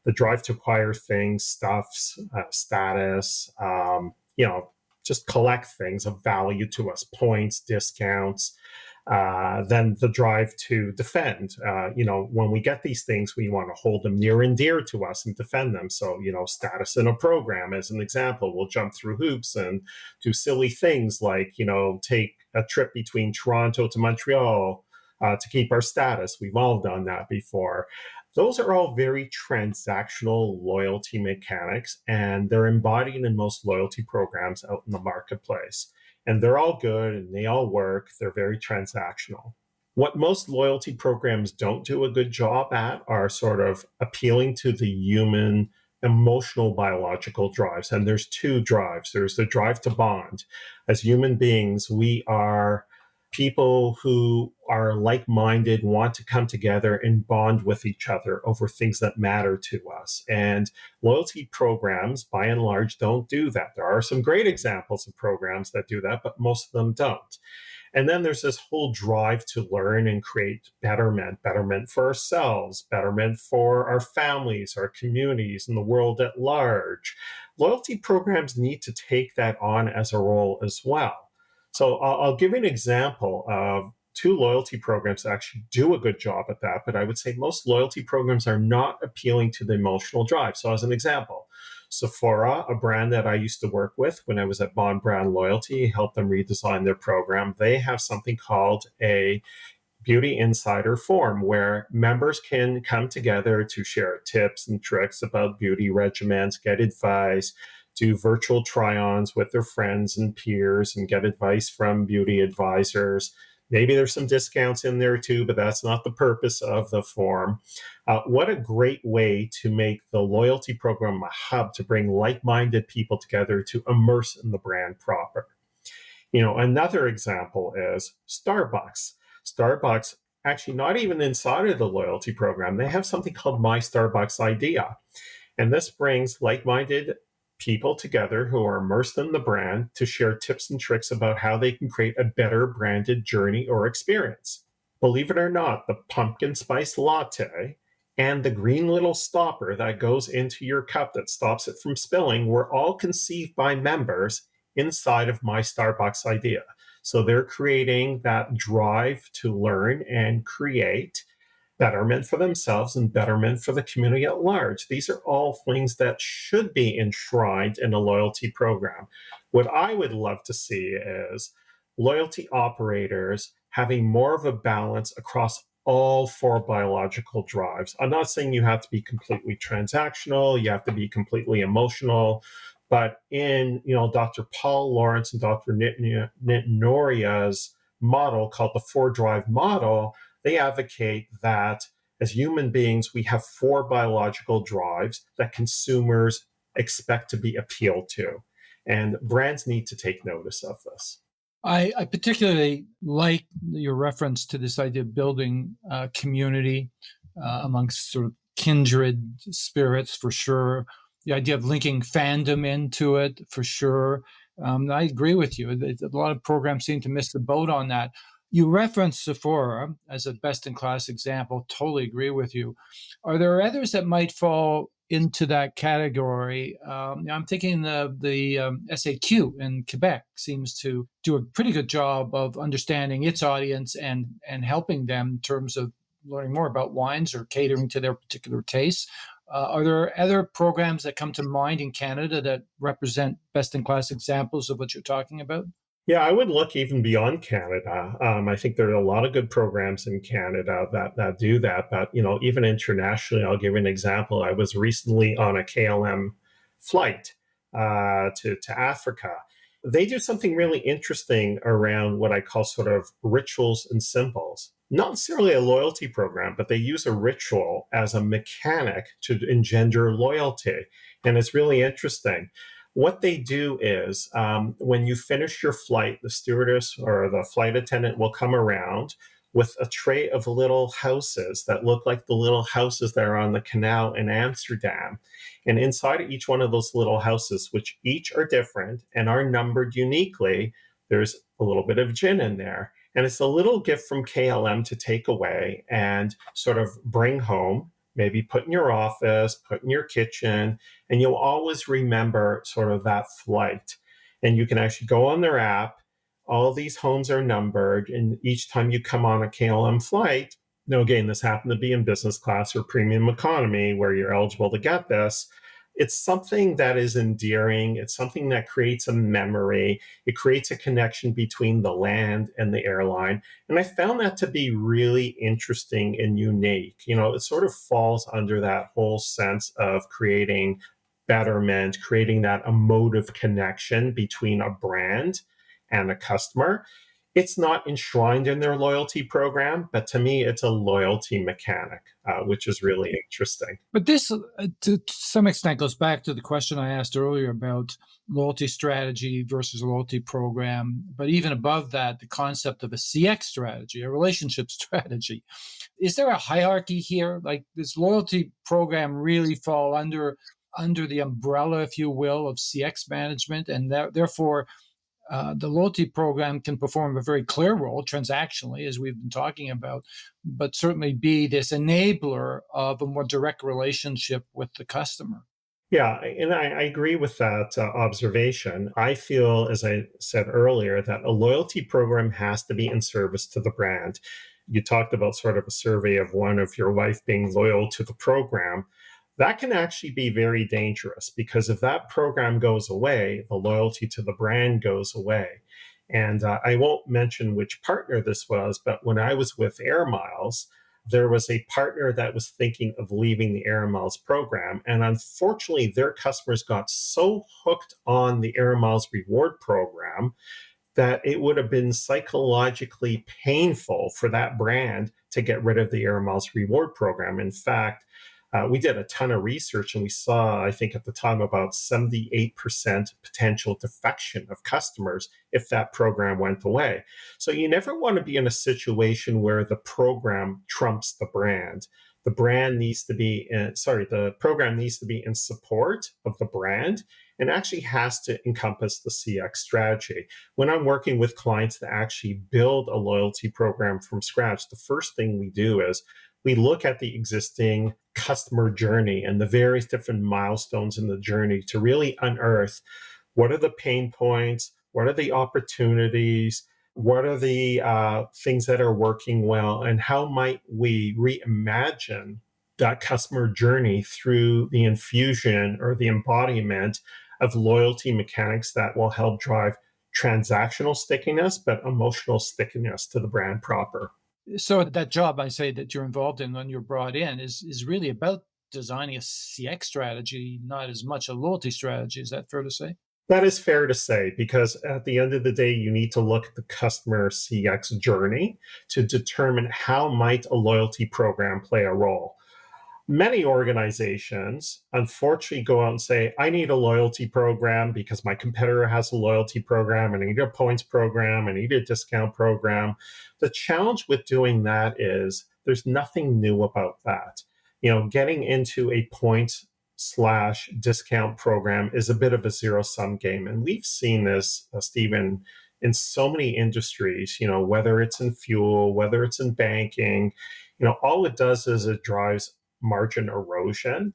the drive to acquire things, stuffs, status, just collect things of value to us, points, discounts. Then the drive to defend. When we get these things, we want to hold them near and dear to us and defend them. So, status in a program, as an example, we'll jump through hoops and do silly things like, take a trip between Toronto to Montreal to keep our status. We've all done that before. Those are all very transactional loyalty mechanics, and they're embodied in most loyalty programs out in the marketplace. And they're all good and they all work. They're very transactional. What most loyalty programs don't do a good job at are sort of appealing to the human emotional biological drives. And there's two drives. There's the drive to bond. As human beings, we are people who are like-minded, want to come together and bond with each other over things that matter to us. And loyalty programs, by and large, don't do that. There are some great examples of programs that do that, but most of them don't. And then there's this whole drive to learn and create betterment for ourselves, betterment for our families, our communities, and the world at large. Loyalty programs need to take that on as a role as well. So I'll give you an example of two loyalty programs that actually do a good job at that, but I would say most loyalty programs are not appealing to the emotional drive. So as an example, Sephora, a brand that I used to work with when I was at Bond Brand Loyalty, helped them redesign their program. They have something called a Beauty Insider Forum where members can come together to share tips and tricks about beauty regimens, get advice, do virtual try-ons with their friends and peers and get advice from beauty advisors. Maybe there's some discounts in there too, but that's not the purpose of the forum. What a great way to make the loyalty program a hub to bring like-minded people together to immerse in the brand proper. Another example is Starbucks. Starbucks, actually not even inside of the loyalty program, they have something called My Starbucks Idea. And this brings like-minded people together who are immersed in the brand to share tips and tricks about how they can create a better branded journey or experience. Believe it or not, the pumpkin spice latte and the green little stopper that goes into your cup that stops it from spilling were all conceived by members inside of My Starbucks Idea. So they're creating that drive to learn and create betterment for themselves and betterment for the community at large. These are all things that should be enshrined in a loyalty program. What I would love to see is loyalty operators having more of a balance across all four biological drives. I'm not saying you have to be completely transactional, you have to be completely emotional, but in Dr. Paul Lawrence and Dr. Nitin Noria's model called the four drive model, they advocate that as human beings, we have four biological drives that consumers expect to be appealed to. And brands need to take notice of this. I particularly like your reference to this idea of building community amongst sort of kindred spirits, for sure. The idea of linking fandom into it, for sure. I agree with you. A lot of programs seem to miss the boat on that. You referenced Sephora as a best-in-class example. Totally agree with you. Are there others that might fall into that category? I'm thinking the SAQ in Quebec seems to do a pretty good job of understanding its audience and helping them in terms of learning more about wines or catering to their particular tastes. Are there other programs that come to mind in Canada that represent best-in-class examples of what you're talking about? Yeah, I would look even beyond Canada. I think there are a lot of good programs in Canada that do that. But even internationally, I'll give you an example. I was recently on a KLM flight to Africa. They do something really interesting around what I call sort of rituals and symbols. Not necessarily a loyalty program, but they use a ritual as a mechanic to engender loyalty, and it's really interesting. What they do is when you finish your flight, the stewardess or the flight attendant will come around with a tray of little houses that look like the little houses that are on the canal in Amsterdam. And inside of each one of those little houses, which each are different and are numbered uniquely, there's a little bit of gin in there. And it's a little gift from KLM to take away and sort of bring home, maybe put in your office, put in your kitchen, and you'll always remember sort of that flight. And you can actually go on their app. All these homes are numbered, and each time you come on a KLM flight, now again, this happened to be in business class or premium economy where you're eligible to get this. It's something that is endearing. It's something that creates a memory. It creates a connection between the land and the airline. And I found that to be really interesting and unique. It sort of falls under that whole sense of creating betterment, creating that emotive connection between a brand and a customer. It's not enshrined in their loyalty program, but to me, it's a loyalty mechanic, which is really interesting. But this, to some extent, goes back to the question I asked earlier about loyalty strategy versus loyalty program. But even above that, the concept of a CX strategy, a relationship strategy. Is there a hierarchy here? Like, does loyalty program really fall under the umbrella, if you will, of CX management, and therefore the loyalty program can perform a very clear role transactionally, as we've been talking about, but certainly be this enabler of a more direct relationship with the customer. Yeah, and I agree with that observation. I feel, as I said earlier, that a loyalty program has to be in service to the brand. You talked about sort of a survey of one of your wife being loyal to the program. That can actually be very dangerous because if that program goes away, the loyalty to the brand goes away. And I won't mention which partner this was, but when I was with Air Miles, there was a partner that was thinking of leaving the Air Miles program. And unfortunately, their customers got so hooked on the Air Miles reward program that it would have been psychologically painful for that brand to get rid of the Air Miles reward program. In fact, we did a ton of research and we saw, I think at the time, about 78% potential defection of customers if that program went away. So you never want to be in a situation where the program trumps the brand. The program needs to be in support of the brand and actually has to encompass the CX strategy. When I'm working with clients to actually build a loyalty program from scratch, the first thing we do is we look at the existing customer journey and the various different milestones in the journey to really unearth what are the pain points, what are the opportunities, what are the things that are working well, and how might we reimagine that customer journey through the infusion or the embodiment of loyalty mechanics that will help drive transactional stickiness, but emotional stickiness to the brand proper. So that job I say that you're involved in when you're brought in is really about designing a CX strategy, not as much a loyalty strategy. Is that fair to say? That is fair to say, because at the end of the day, you need to look at the customer CX journey to determine how might a loyalty program play a role. Many organizations unfortunately go out and say, I need a loyalty program because my competitor has a loyalty program and I need a points program, I need a discount program. The challenge with doing that is there's nothing new about that. Getting into a points slash discount program is a bit of a zero sum game. And we've seen this, Stephen, in so many industries, whether it's in fuel, whether it's in banking, all it does is it drives margin erosion.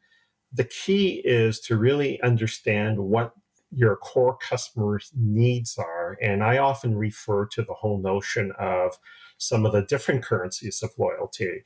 The key is to really understand what your core customers' needs are. And I often refer to the whole notion of some of the different currencies of loyalty.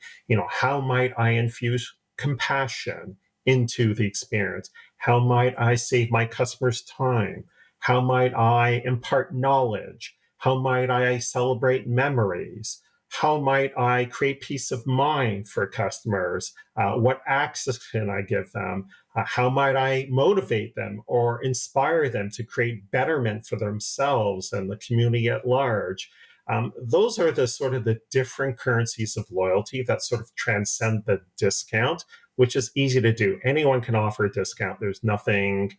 How might I infuse compassion into the experience? How might I save my customers time? How might I impart knowledge? How might I celebrate memories? How might I create peace of mind for customers? What access can I give them? How might I motivate them or inspire them to create betterment for themselves and the community at large? Those are the sort of the different currencies of loyalty that sort of transcend the discount, which is easy to do. Anyone can offer a discount. There's nothing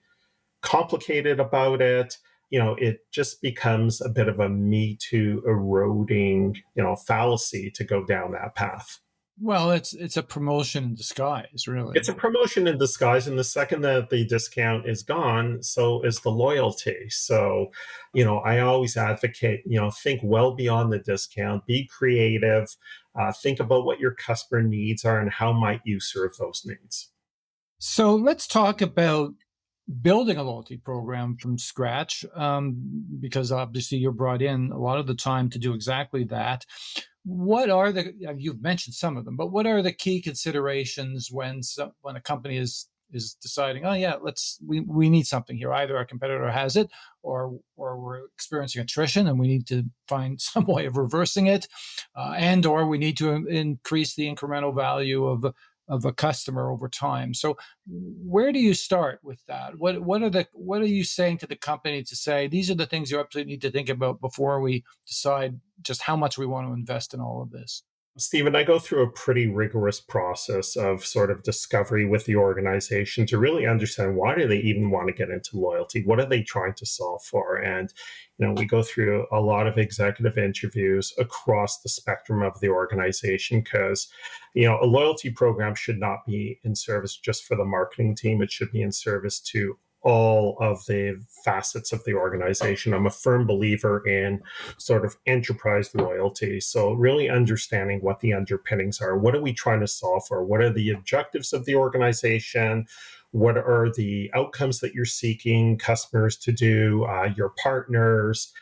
complicated about it. It just becomes a bit of a Me Too eroding, fallacy to go down that path. Well, it's a promotion in disguise, It's really. a promotion in disguise. And the second that the discount is gone, so is the loyalty. So, I always advocate, think well beyond the discount, be creative, think about what your customer needs are and how might you serve those needs. So let's talk about building a loyalty program from scratch, because obviously you're brought in a lot of the time to do exactly that. What are you've mentioned some of them, but what are the key considerations when a company is deciding, oh yeah, we need something here. Either our competitor has it, or we're experiencing attrition and we need to find some way of reversing it, and or we need to increase the incremental value of a customer over time. So where do you start with that? What are you saying to the company to say these are the things you absolutely need to think about before we decide just how much we want to invest in all of this? Stephen, I go through a pretty rigorous process of sort of discovery with the organization to really understand why do they even want to get into loyalty? What are they trying to solve for? And, we go through a lot of executive interviews across the spectrum of the organization because, a loyalty program should not be in service just for the marketing team. It should be in service to all of the facets of the organization. I'm a firm believer in sort of enterprise loyalty. So, really understanding what the underpinnings are. What are we trying to solve for? What are the objectives of the organization? What are the outcomes that you're seeking customers to do, your partners?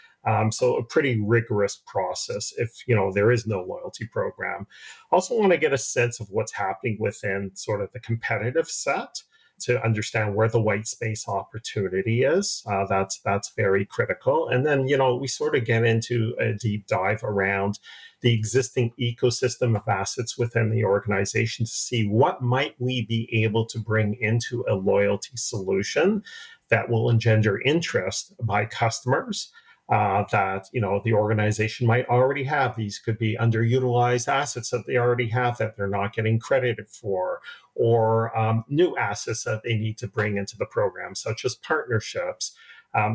So a pretty rigorous process if there is no loyalty program. Also want to get a sense of what's happening within sort of the competitive set to understand where the white space opportunity is. That's very critical. And then we sort of get into a deep dive around the existing ecosystem of assets within the organization to see what might we be able to bring into a loyalty solution that will engender interest by customers. That the organization might already have. These could be underutilized assets that they already have that they're not getting credited for, or new assets that they need to bring into the program, such as partnerships.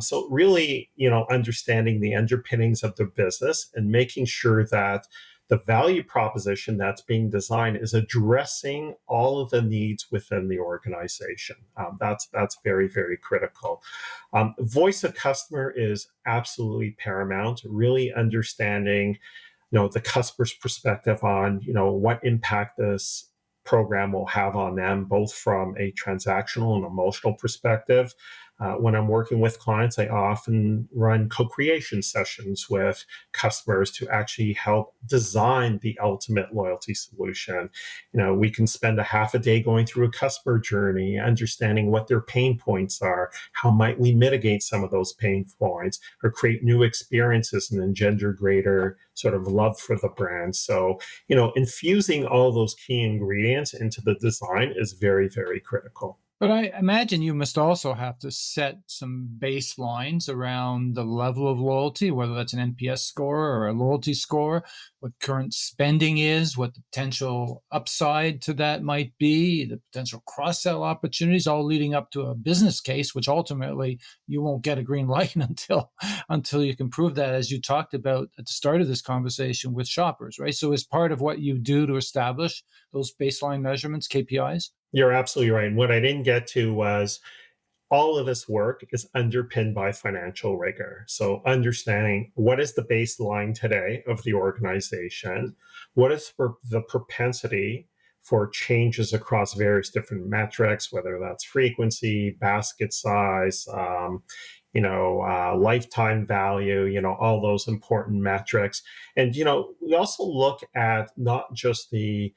So really, understanding the underpinnings of the business and making sure that the value proposition that's being designed is addressing all of the needs within the organization. That's very, very critical. Voice of customer is absolutely paramount. Really understanding, the customer's perspective on, what impact this program will have on them, both from a transactional and emotional perspective. When I'm working with clients, I often run co-creation sessions with customers to actually help design the ultimate loyalty solution. We can spend a half a day going through a customer journey, understanding what their pain points are, how might we mitigate some of those pain points, or create new experiences and engender greater sort of love for the brand. So, infusing all those key ingredients into the design is very, very critical. But I imagine you must also have to set some baselines around the level of loyalty, whether that's an NPS score or a loyalty score, what current spending is, what the potential upside to that might be, the potential cross-sell opportunities, all leading up to a business case, which ultimately you won't get a green light until you can prove that, as you talked about at the start of this conversation with shoppers, right? So as part of what you do to establish those baseline measurements, KPIs? You're absolutely right. And what I didn't get to was all of this work is underpinned by financial rigor. So, understanding what is the baseline today of the organization, what is the propensity for changes across various different metrics, whether that's frequency, basket size, lifetime value, all those important metrics. And, we also look at not just the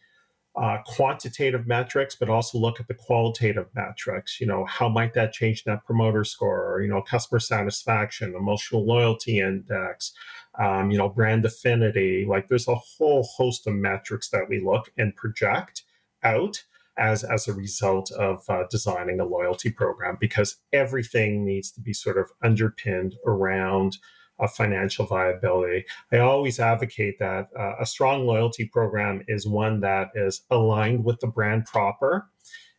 quantitative metrics, but also look at the qualitative metrics. How might that change net promoter score, or, customer satisfaction, emotional loyalty index, brand affinity. Like there's a whole host of metrics that we look and project out as a result of designing a loyalty program, because everything needs to be sort of underpinned around financial viability. I always advocate that a strong loyalty program is one that is aligned with the brand proper,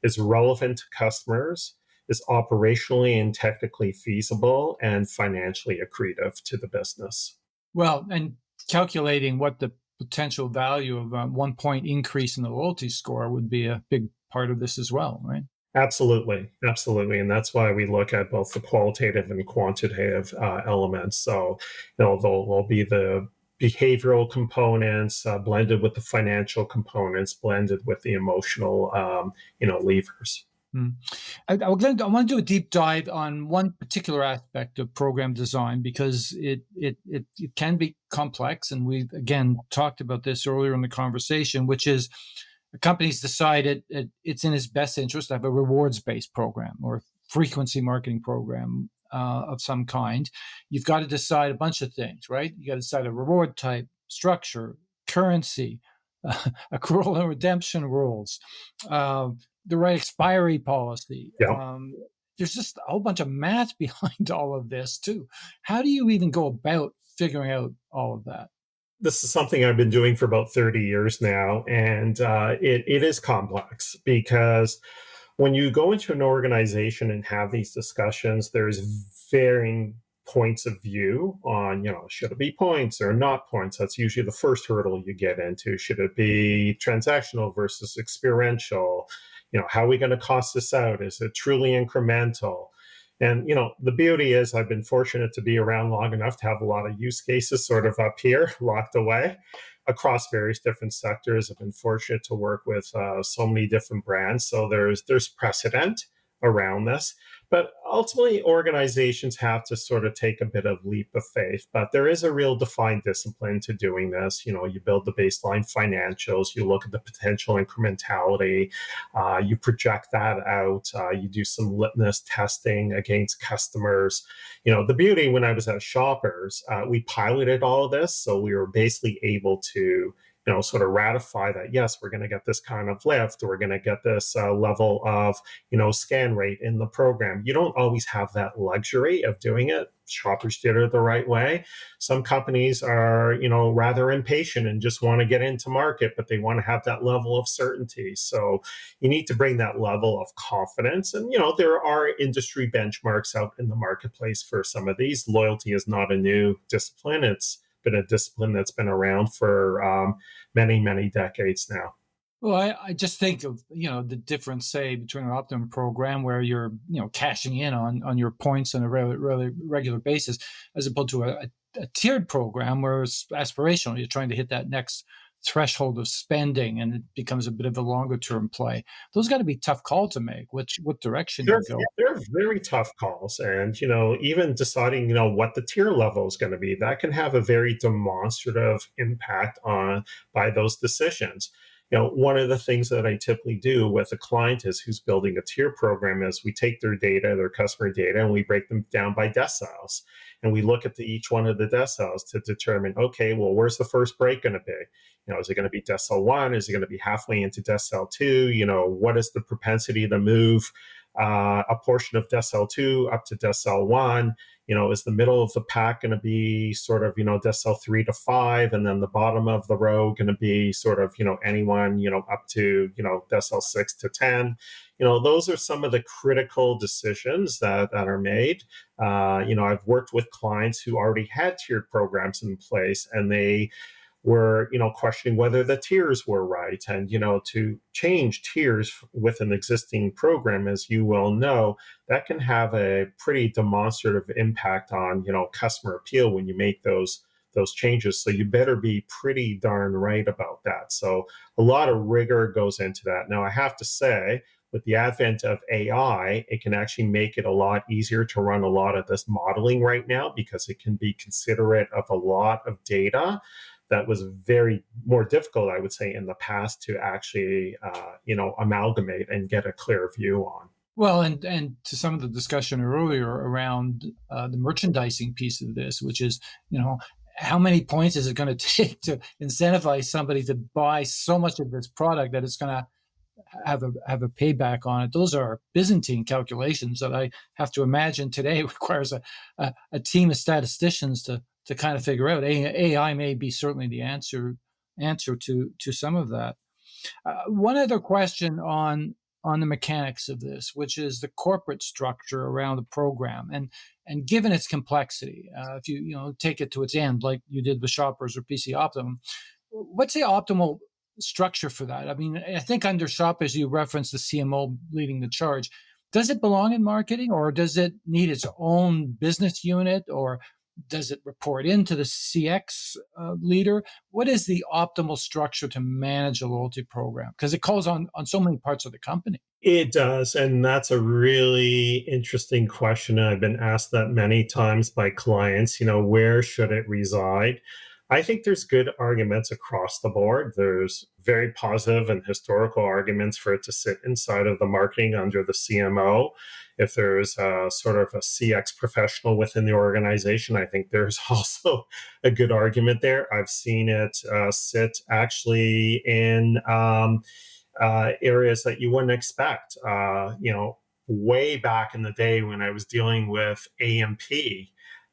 is relevant to customers, is operationally and technically feasible, and financially accretive to the business. Well, and calculating what the potential value of a 1 point increase in the loyalty score would be a big part of this as well, right? Absolutely, absolutely, and that's why we look at both the qualitative and quantitative elements. So, there'll be the behavioral components blended with the financial components, blended with the emotional, levers. Mm. I want to do a deep dive on one particular aspect of program design because it can be complex, and we again talked about this earlier in the conversation, which is the company's decided it's in its best interest to have a rewards based program or frequency marketing program of some kind. You've got to decide a bunch of things, right? You got to decide a reward type, structure, currency, accrual and redemption rules. Uh, the right expiry policy. Yeah. There's just a whole bunch of math behind all of this too. How do you even go about figuring out all of that? This is something I've been doing for about 30 years now, and it is complex because when you go into an organization and have these discussions, there's varying points of view on, should it be points or not points? That's usually the first hurdle you get into. Should it be transactional versus experiential? How are we going to cost this out? Is it truly incremental? And the beauty is I've been fortunate to be around long enough to have a lot of use cases sort of up here locked away across various different sectors. I've been fortunate to work with so many different brands, so there's precedent around this. But ultimately, organizations have to sort of take a bit of leap of faith. But there is a real defined discipline to doing this. You build the baseline financials, you look at the potential incrementality, you project that out, you do some litmus testing against customers. The beauty when I was at Shoppers, we piloted all of this. So we were basically able to sort of ratify that, yes, we're going to get this kind of lift, we're going to get this level of, scan rate in the program. You don't always have that luxury of doing it. Shoppers did it the right way. Some companies are, rather impatient and just want to get into market, but they want to have that level of certainty. So you need to bring that level of confidence. And, there are industry benchmarks out in the marketplace for some of these. Loyalty is not a new discipline. It's been a discipline that's been around for many, many decades now. Well, I just think of the difference, say, between an optimum program where you're cashing in on your points on a regular basis, as opposed to a tiered program where it's aspirational. You're trying to hit that next threshold of spending, and it becomes a bit of a longer term play. Those got to be tough call to make. What direction you They're, go? they're very tough calls. And, even deciding, what the tier level is going to be, that can have a very demonstrative impact on by those decisions. One of the things that I typically do with a client is who's building a tier program is we take their data, their customer data, and we break them down by deciles. And we look at each one of the deciles to determine, okay, well, where's the first break going to be? Is it going to be decile one? Is it going to be halfway into decile two? What is the propensity to move a portion of decile two up to decile one? Is the middle of the pack going to be sort of, decile 3 to 5, and then the bottom of the row going to be sort of, anyone, up to, decile 6 to 10? Those are some of the critical decisions that are made. I've worked with clients who already had tiered programs in place, and they were questioning whether the tiers were right. And to change tiers with an existing program, as you well know, that can have a pretty demonstrative impact on customer appeal when you make those changes. So you better be pretty darn right about that. So a lot of rigor goes into that. Now I have to say, with the advent of AI, it can actually make it a lot easier to run a lot of this modeling right now, because it can be considerate of a lot of data that was very more difficult, I would say, in the past to actually, amalgamate and get a clear view on. Well, and to some of the discussion earlier around the merchandising piece of this, which is, how many points is it going to take to incentivize somebody to buy so much of this product that it's going to have a payback on it? Those are Byzantine calculations that I have to imagine today requires a team of statisticians to kind of figure out. AI may be certainly the answer to some of that. One other question on the mechanics of this, which is the corporate structure around the program, and given its complexity, if you take it to its end, like you did with Shoppers or PC Optimum, what's the optimal structure for that? I mean, I think under Shoppers you referenced the CMO leading the charge. Does it belong in marketing, or does it need its own business unit, or does it report into the CX leader? What is the optimal structure to manage a loyalty program? Because it calls on so many parts of the company. It does. And that's a really interesting question. I've been asked that many times by clients, where should it reside? I think there's good arguments across the board. There's very positive and historical arguments for it to sit inside of the marketing under the CMO. If there's a sort of a CX professional within the organization, I think there's also a good argument there. I've seen it sit actually in areas that you wouldn't expect. Way back in the day when I was dealing with AMP,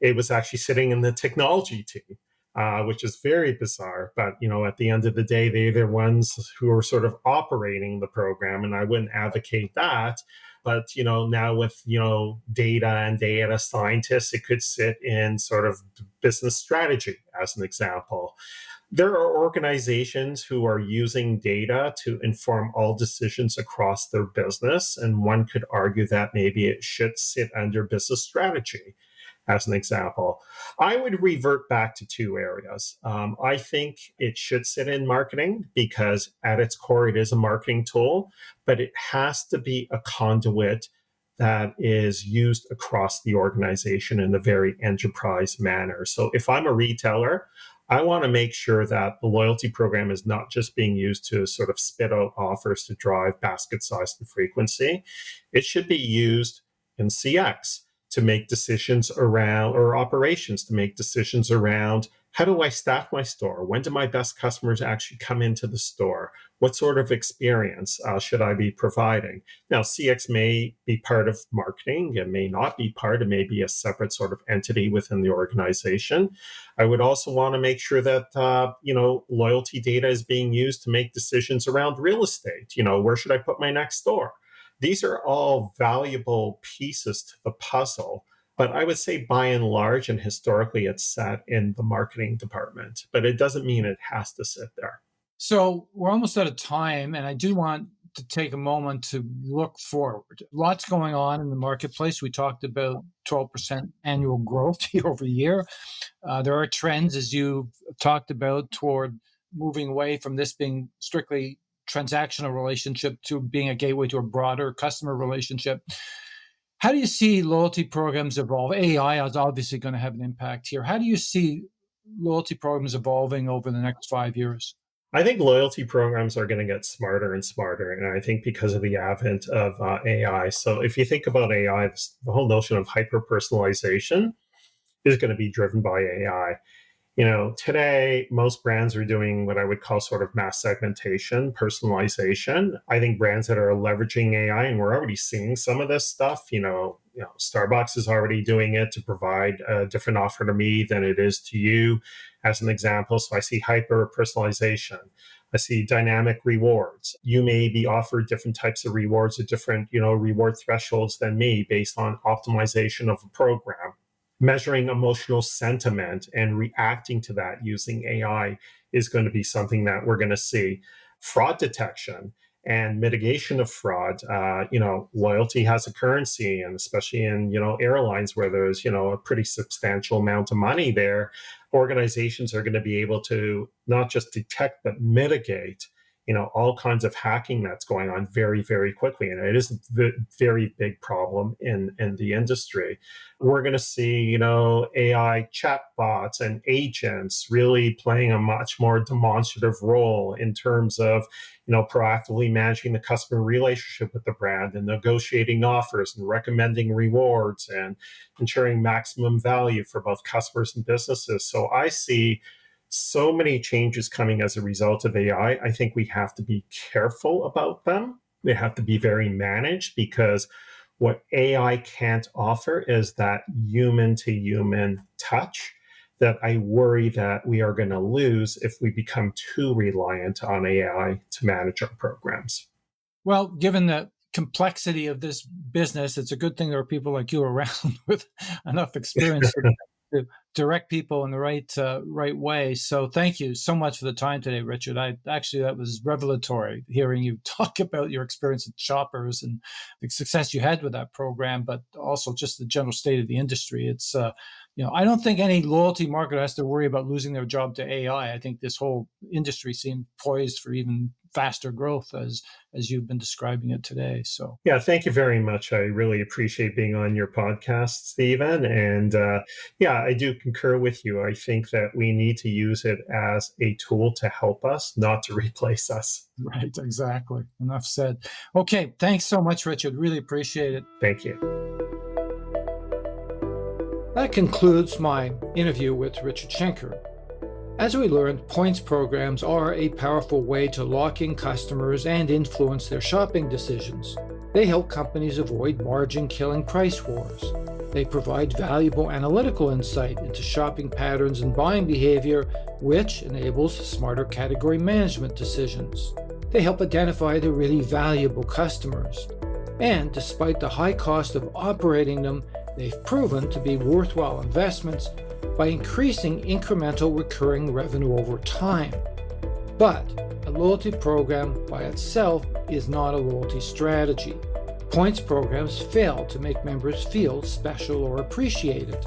it was actually sitting in the technology team. Which is very bizarre, but at the end of the day, they're the ones who are sort of operating the program, and I wouldn't advocate that. But now with data and data scientists, it could sit in sort of business strategy, as an example. There are organizations who are using data to inform all decisions across their business. And one could argue that maybe it should sit under business strategy, as an example. I would revert back to two areas. I think it should sit in marketing because at its core, it is a marketing tool, but it has to be a conduit that is used across the organization in a very enterprise manner. So if I'm a retailer, I want to make sure that the loyalty program is not just being used to sort of spit out offers to drive basket size and frequency. It should be used in CX to make decisions around, or operations to make decisions around, how do I staff my store? When do my best customers actually come into the store? What sort of experience should I be providing? Now, CX may be part of marketing. It may not be part. It may be a separate sort of entity within the organization. I would also want to make sure that loyalty data is being used to make decisions around real estate. Where should I put my next store? These are all valuable pieces to the puzzle. But I would say by and large, and historically, it's sat in the marketing department, but it doesn't mean it has to sit there. So we're almost out of time, and I do want to take a moment to look forward. Lots going on in the marketplace. We talked about 12% annual growth year over year. There are trends, as you talked about, toward moving away from this being strictly transactional relationship to being a gateway to a broader customer relationship. How do you see loyalty programs evolve? AI is obviously going to have an impact here. How do you see loyalty programs evolving over the next 5 years? I think loyalty programs are going to get smarter and smarter. And I think because of the advent of AI. So if you think about AI, the whole notion of hyper personalization is going to be driven by AI. Today, most brands are doing what I would call sort of mass segmentation, personalization. I think brands that are leveraging AI, and we're already seeing some of this stuff, Starbucks is already doing it to provide a different offer to me than it is to you, as an example. So I see hyper personalization. I see dynamic rewards. You may be offered different types of rewards at different, reward thresholds than me based on optimization of a program. Measuring emotional sentiment and reacting to that using AI is going to be something that we're going to see. Fraud detection and mitigation of fraud. Loyalty has a currency, and especially in airlines where there's a pretty substantial amount of money there, organizations are going to be able to not just detect but mitigate all kinds of hacking that's going on very, very quickly. And it is a very big problem in the industry. We're going to see, AI chatbots and agents really playing a much more demonstrative role in terms of, proactively managing the customer relationship with the brand and negotiating offers and recommending rewards and ensuring maximum value for both customers and businesses. So I see so many changes coming as a result of AI. I think we have to be careful about them. They have to be very managed because what AI can't offer is that human to human touch that I worry that we are going to lose if we become too reliant on AI to manage our programs. Well, given the complexity of this business, it's a good thing there are people like you around with enough experience to direct people in the right way. So thank you so much for the time today, Richard. That was revelatory hearing you talk about your experience at Shoppers and the success you had with that program, but also just the general state of the industry. It's I don't think any loyalty marketer has to worry about losing their job to AI. I think this whole industry seems poised for even faster growth as you've been describing it today. So Yeah, thank you very much. I really appreciate being on your podcast, Stephen. And yeah, I do concur with you. I think that we need to use it as a tool to help us, not to replace us. right, exactly. Enough said. Okay, thanks so much, Richard. Really appreciate it. Thank you. That concludes my interview with Richard Schenker. As we learned, points programs are a powerful way to lock in customers and influence their shopping decisions. They help companies avoid margin-killing price wars. They provide valuable analytical insight into shopping patterns and buying behavior, which enables smarter category management decisions. They help identify the really valuable customers. And despite the high cost of operating them, they've proven to be worthwhile investments by increasing incremental recurring revenue over time. But a loyalty program by itself is not a loyalty strategy. Points programs fail to make members feel special or appreciated.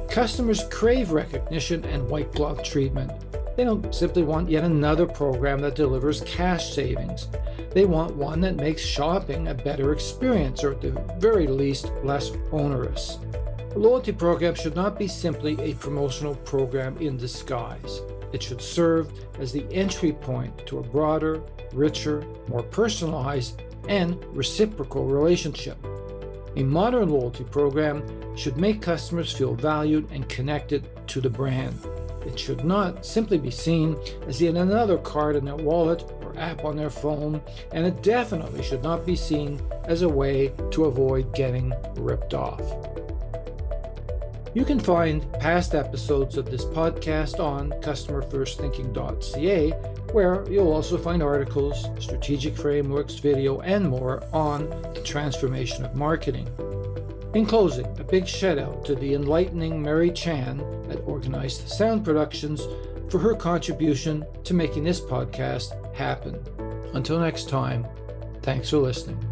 Customers crave recognition and white glove treatment. They don't simply want yet another program that delivers cash savings. They want one that makes shopping a better experience, or at the very least, less onerous. A loyalty program should not be simply a promotional program in disguise. It should serve as the entry point to a broader, richer, more personalized, and reciprocal relationship. A modern loyalty program should make customers feel valued and connected to the brand. It should not simply be seen as yet another card in their wallet or app on their phone, and it definitely should not be seen as a way to avoid getting ripped off. You can find past episodes of this podcast on customerfirstthinking.ca, where you'll also find articles, strategic frameworks, video, and more on the transformation of marketing. In closing, a big shout out to the enlightening Mary Chan at Organized Sound Productions for her contribution to making this podcast happen. Until next time, thanks for listening.